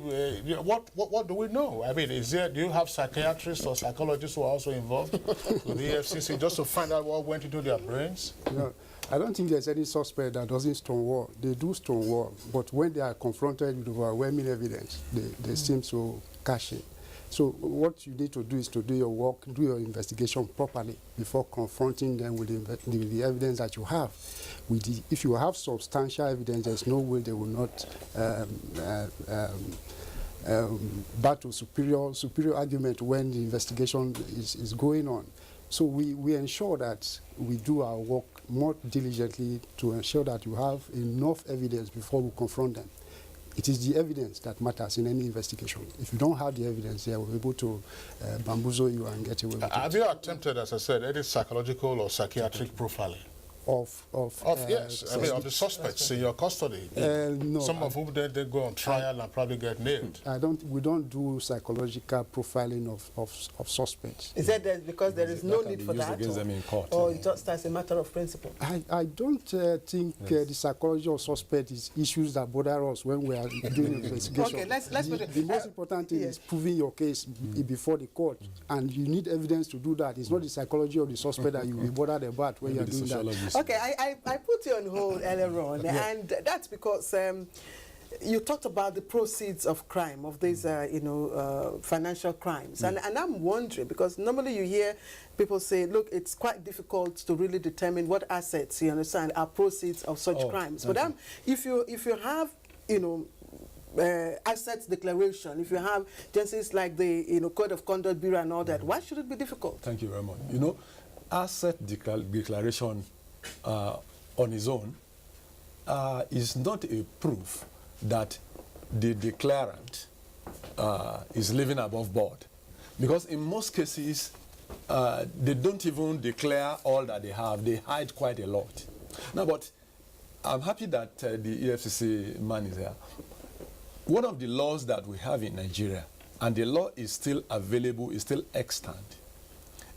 S3: What do we know? I mean, do you have psychiatrists or psychologists who are also involved with the EFCC just to find out what went into their brains?
S10: No, I don't think there's any suspect that doesn't stonewall. They do stonewall, but when they are confronted with overwhelming evidence, they seem to cash in. So what you need to do is to do your work, do your investigation properly before confronting them with the evidence that you have. If you have substantial evidence, there's no way they will not battle superior argument when the investigation is going on. So we ensure that we do our work more diligently to ensure that you have enough evidence before we confront them. It is the evidence that matters in any investigation. If you don't have the evidence, they will be able to bamboozle you and get away with it.
S3: Have you attempted, as I said, any psychological or psychiatric profiling? Yes, I mean, of the suspects in your custody.
S10: No,
S3: some of whom they go on trial and probably get nailed.
S10: We don't do psychological profiling of suspects.
S1: Is that because there is no need for that,
S22: against them in court,
S1: or just as a matter of principle?
S10: I don't think the psychology of suspect is issues that bother us when we are doing investigation.
S1: Okay, let's put it.
S10: The most important thing is proving your case before the court, and you need evidence to do that. It's not the psychology of the suspect that you will be bothered about when you are doing that.
S1: Okay, I put you on hold earlier on, and that's because you talked about the proceeds of crime, of these, financial crimes. And I'm wondering, because normally you hear people say, look, it's quite difficult to really determine what assets, you understand, are proceeds of such crimes. But if you have, assets declaration, if you have agencies like the Code of Conduct Bureau and all that, why should it be difficult?
S22: Thank you very much. Asset declaration on its own is not a proof that the declarant is living above board. Because in most cases, they don't even declare all that they have. They hide quite a lot. Now, but I'm happy that the EFCC man is here. One of the laws that we have in Nigeria, and the law is still available, is still extant,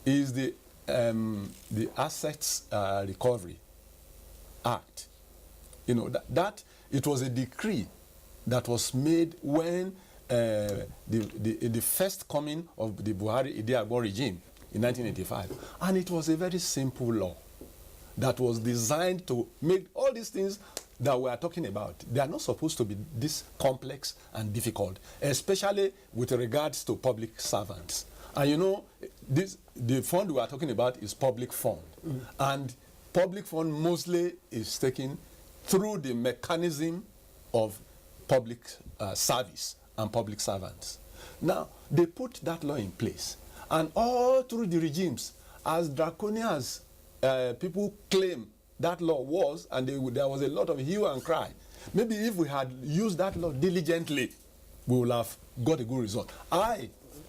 S22: is the the Assets Recovery Act, you know, that it was a decree that was made when the first coming of the Buhari Idi Agbon regime in 1985. And it was a very simple law that was designed to make all these things that we are talking about. They are not supposed to be this complex and difficult, especially with regards to public servants. And you know, the fund we are talking about is public fund. And public fund mostly is taken through the mechanism of public service and public servants. Now, they put that law in place. And all through the regimes, as draconian as people claim that law was, and there was a lot of hue and cry. Maybe if we had used that law diligently, we would have got a good result.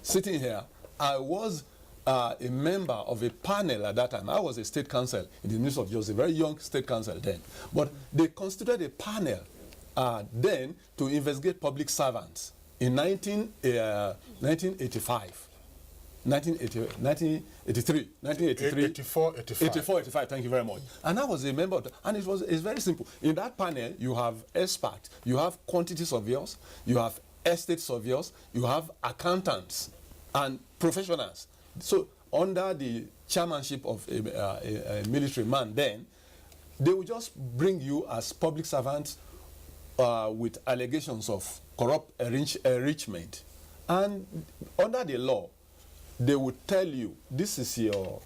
S22: Sitting here, I was a member of a panel at that time. I was a state council in the Ministry of Justice, a very young state council then. But they constituted a panel then to investigate public servants in 1985. 1983, 84, 85, thank you very much. And I was a member of that, and it's very simple. In that panel, you have experts, you have quantity surveyors, you have estate surveyors, you have accountants and professionals. So under the chairmanship of a military man then, they will just bring you as public servants with allegations of corrupt enrichment. And under the law, they would tell you, this is your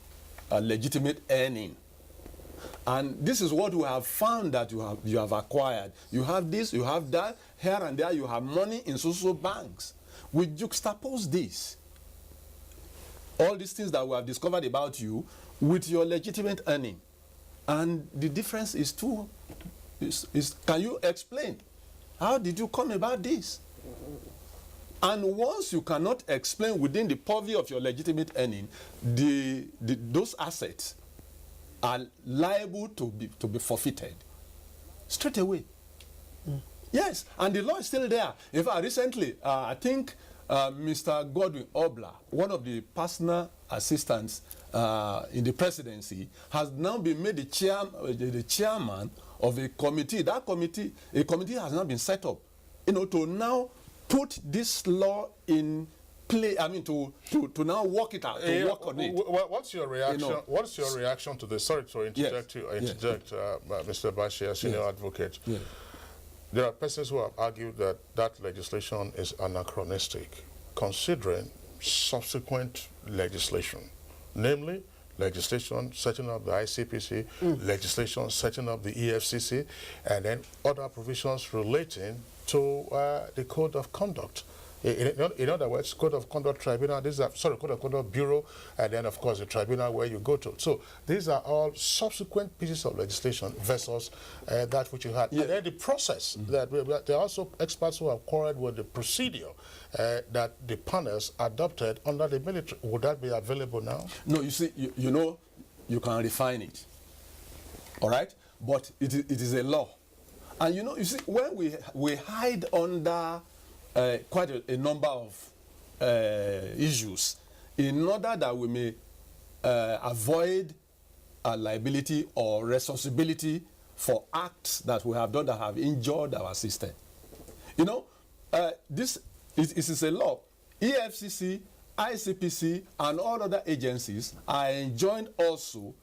S22: legitimate earning. And this is what we have found that you have acquired. You have this, you have that, here and there you have money in social banks. We juxtapose this. All these things that we have discovered about you with your legitimate earning. And the difference is can you explain? How did you come about this? And once you cannot explain within the purview of your legitimate earning, those assets are liable to be forfeited straight away. Yes, and the law is still there. In fact, recently, I think Mr. Godwin Obla, one of the personal assistants in the presidency, has now been made the chairman of a committee. A committee has now been set up, you know, to now put this law in play. I mean, to now work it out, to work on it.
S3: What's your reaction? You know, what's your reaction to this? Sorry to interject. Mr. Bashir, senior advocate. Yes. There are persons who have argued that that legislation is anachronistic, considering subsequent legislation, namely legislation setting up the ICPC, legislation setting up the EFCC, and then other provisions relating to the Code of Conduct. In other words, Code of Conduct Tribunal, Code of Conduct Bureau, and then, of course, the tribunal where you go to. So these are all subsequent pieces of legislation versus that which you had. Yeah. And then the process, that there are also experts who have quarreled with the procedure that the panels adopted under the military. Would that be available now? No, you see, you know, you can refine it, all right? But it is a law. And, you know, you see, when we hide under quite a number of issues in order that we may avoid liability or responsibility for acts that we have done that have injured our system. You know, this is a law. EFCC, ICPC, and all other agencies are enjoined also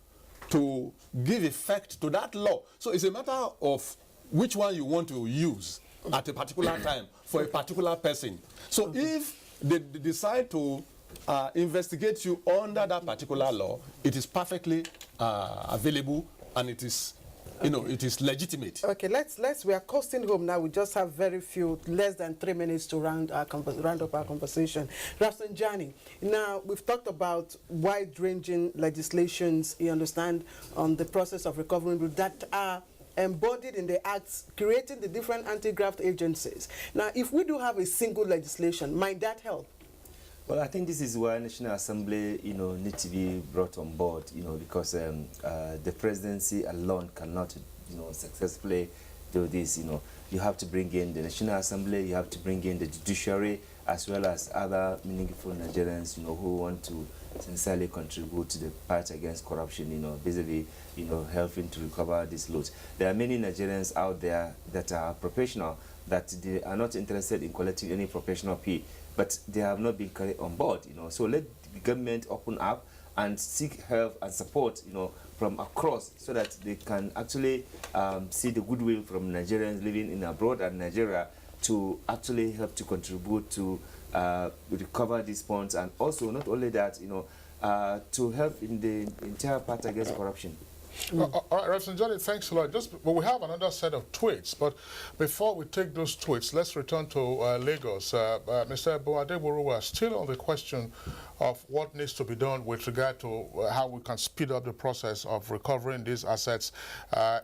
S3: to give effect to that law. So it's a matter of which one you want to use at a particular time for a particular person. So if they decide to investigate you under that particular law, it is perfectly available, and it is, you know, it is legitimate. Okay, we are coasting home now. We just have less than 3 minutes to round up our conversation. Rafsanjani, now we've talked about wide-ranging legislations, you understand, on the process of recovery that are embodied in the acts, creating the different anti-graft agencies. Now, if we do have a single legislation, might that help?
S8: Well, I think this is where National Assembly, you know, need to be brought on board, you know, because the presidency alone cannot, you know, successfully do this. You know, you have to bring in the National Assembly, you have to bring in the judiciary, as well as other meaningful Nigerians, you know, who want to sincerely contribute to the fight against corruption, vis-a-vis, helping to recover these loans. There are many Nigerians out there that are professional, that they are not interested in collecting any professional fee, but they have not been carried on board, So let the government open up and seek help and support, from across, so that they can actually see the goodwill from Nigerians living in abroad and Nigeria to actually help to contribute to recover these funds, and also not only that, to help in the entire part against corruption.
S3: All right, Reverend Johnny, thanks a lot. But we have another set of tweets, but before we take those tweets, let's return to Lagos. Mr. Boadegboruwa, still on the question of what needs to be done with regard to how we can speed up the process of recovering these assets,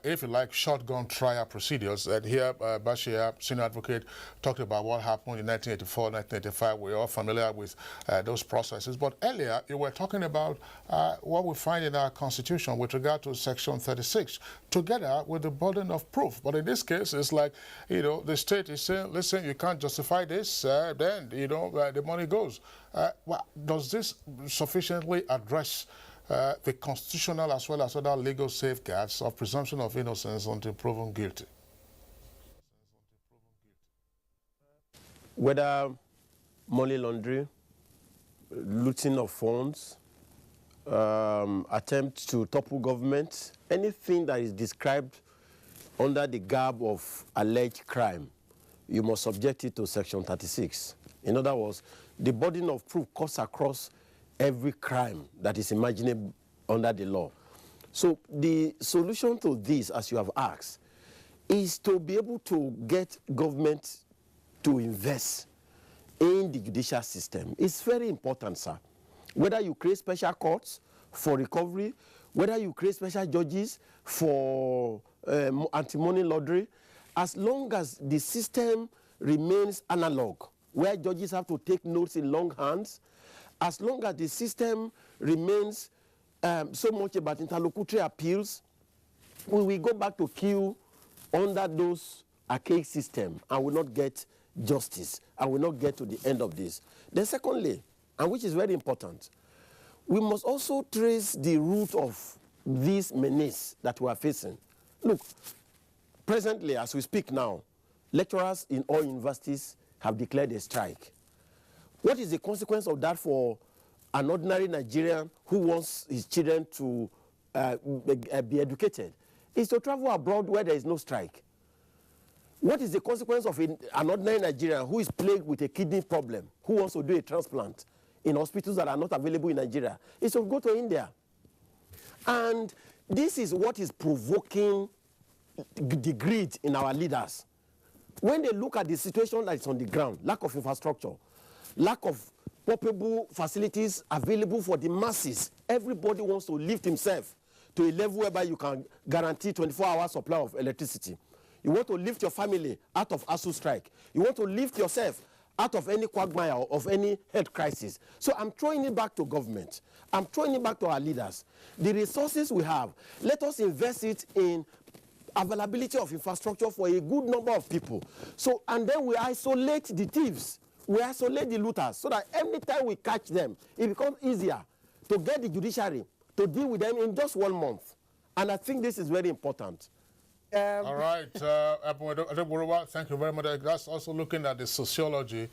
S3: if you like, shotgun trial procedures. And here, Bashir, senior advocate, talked about what happened in 1984, 1985. We're all familiar with those processes. But earlier, you were talking about what we find in our Constitution with regard to Section 36, together with the burden of proof. But in this case, it's like, the state is saying, listen, you can't justify this, then, the money goes. Well, does this sufficiently address the constitutional as well as other legal safeguards of presumption of innocence until proven guilty?
S9: Whether money laundering, looting of funds, attempt to topple government, anything that is described under the garb of alleged crime, you must subject it to Section 36. In other words, the burden of proof cuts across every crime that is imaginable under the law. So the solution to this, as you have asked, is to be able to get government to invest in the judicial system. It's very important, sir. Whether you create special courts for recovery, whether you create special judges for anti-money laundering, as long as the system remains analog, where judges have to take notes in long hands, as long as the system remains so much about interlocutory appeals, we will go back to queue under those archaic system and will not get justice and will not get to the end of this. Then secondly, and which is very important, we must also trace the root of this menace that we are facing. Look, presently, as we speak now, lecturers in all universities have declared a strike. What is the consequence of that for an ordinary Nigerian who wants his children to be educated? Is to travel abroad where there is no strike. What is the consequence of an ordinary Nigerian who is plagued with a kidney problem, who wants to do a transplant in hospitals that are not available in Nigeria? Is to go to India. And this is what is provoking the greed in our leaders. When they look at the situation that is on the ground, lack of infrastructure, lack of portable facilities available for the masses, everybody wants to lift himself to a level whereby you can guarantee 24-hour supply of electricity. You want to lift your family out of ASU strike. You want to lift yourself out of any quagmire or of any health crisis. So I'm throwing it back to government. I'm throwing it back to our leaders. The resources we have, let us invest it in availability of infrastructure for a good number of people. So, and then we isolate the thieves. We isolate the looters so that every time we catch them, it becomes easier to get the judiciary to deal with them in just 1 month. And I think this is very important.
S3: All right, thank you very much. That's also looking at the sociology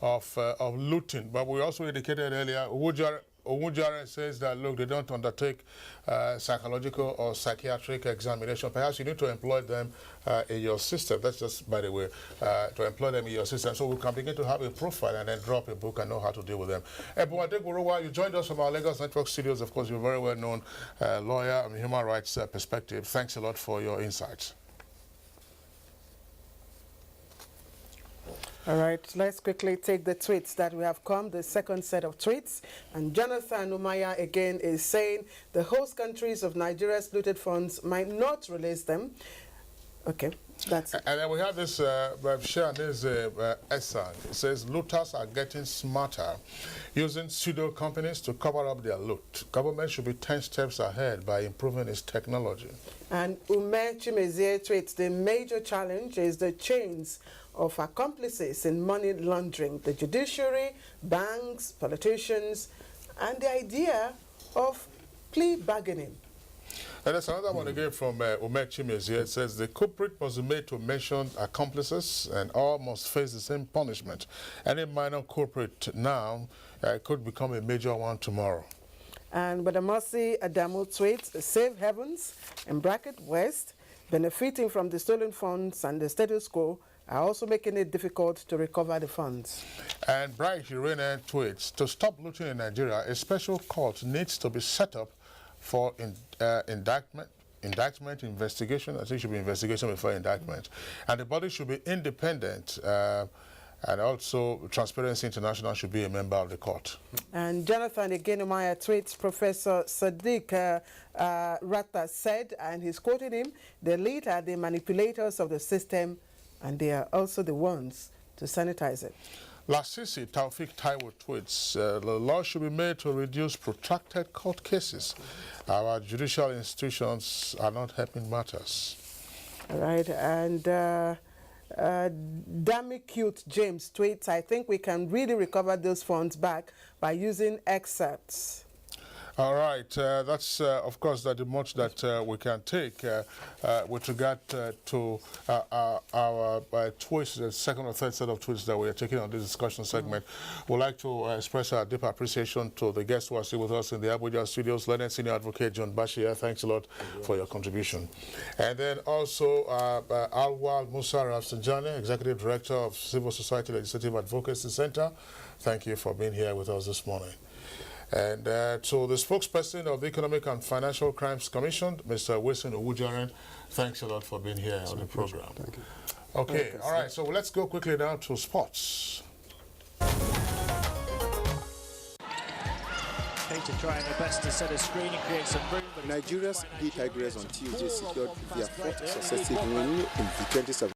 S3: of looting. But we also indicated earlier, Owujare says that, look, they don't undertake psychological or psychiatric examination. Perhaps you need to employ them in your system. That's just, by the way, to employ them in your system so we can begin to have a profile and then drop a book and know how to deal with them. Boadegboruwa, you joined us from our Lagos Network studios. Of course, you're a very well-known lawyer and human rights perspective. Thanks a lot for your insights.
S1: All right, let's quickly take the tweets that we have come, the second set of tweets. And Jonathan Umaya again is saying the host countries of Nigeria's looted funds might not release them. Okay, that's it.
S3: And then we have this, share this essay. It says looters are getting smarter, using pseudo companies to cover up their loot. Government should be 10 steps ahead by improving its technology.
S1: And Ume Chimezie tweets, the major challenge is the chains of accomplices in money laundering, the judiciary, banks, politicians, and the idea of plea bargaining.
S3: And there's another one again from Omer Chimes here. It says the culprit must be made to mention accomplices and all must face the same punishment. Any minor culprit now could become a major one tomorrow.
S1: And Badamasi Adamu tweets, Save Heavens, in bracket West, benefiting from the stolen funds and the status quo are also making it difficult to recover the funds.
S3: And Bright Irene tweets, to stop looting in Nigeria, a special court needs to be set up for indictment, investigation. I think it should be investigation before indictment. And the body should be independent. And also, Transparency International should be a member of the court.
S1: And Jonathan Egenomaya tweets, Professor Sadiq Rata said, and he's quoting him, the elite are the manipulators of the system, and they are also the ones to sanitize it.
S3: Lasisi Taufik Taiwo tweets, the law should be made to reduce protracted court cases. Our judicial institutions are not helping matters.
S1: All right, and Dammy Cute James tweets, I think we can really recover those funds back by using excerpts.
S3: All right, that's of course the much that we can take with regard to our tweets, the second or third set of tweets that we are taking on this discussion segment. We'd like to express our deep appreciation to the guests who are still with us in the Abuja studios. Learned Senior Advocate John Bashir, thanks a lot for your contribution. And then also Alwal Musa Rafsanjani, Executive Director of Civil Society Legislative Advocacy Center. Thank you for being here with us this morning. And to the spokesperson of the Economic and Financial Crimes Commission, Mr. Wilson Owujaren, thanks a lot for being here on the program.
S10: Thank you.
S3: Okay, all right, so let's go quickly now to sports.
S11: Peter trying their best to set a screen and create some room.
S12: Nigeria's D Tigers on Tuesday secured their fourth successive win in the 2017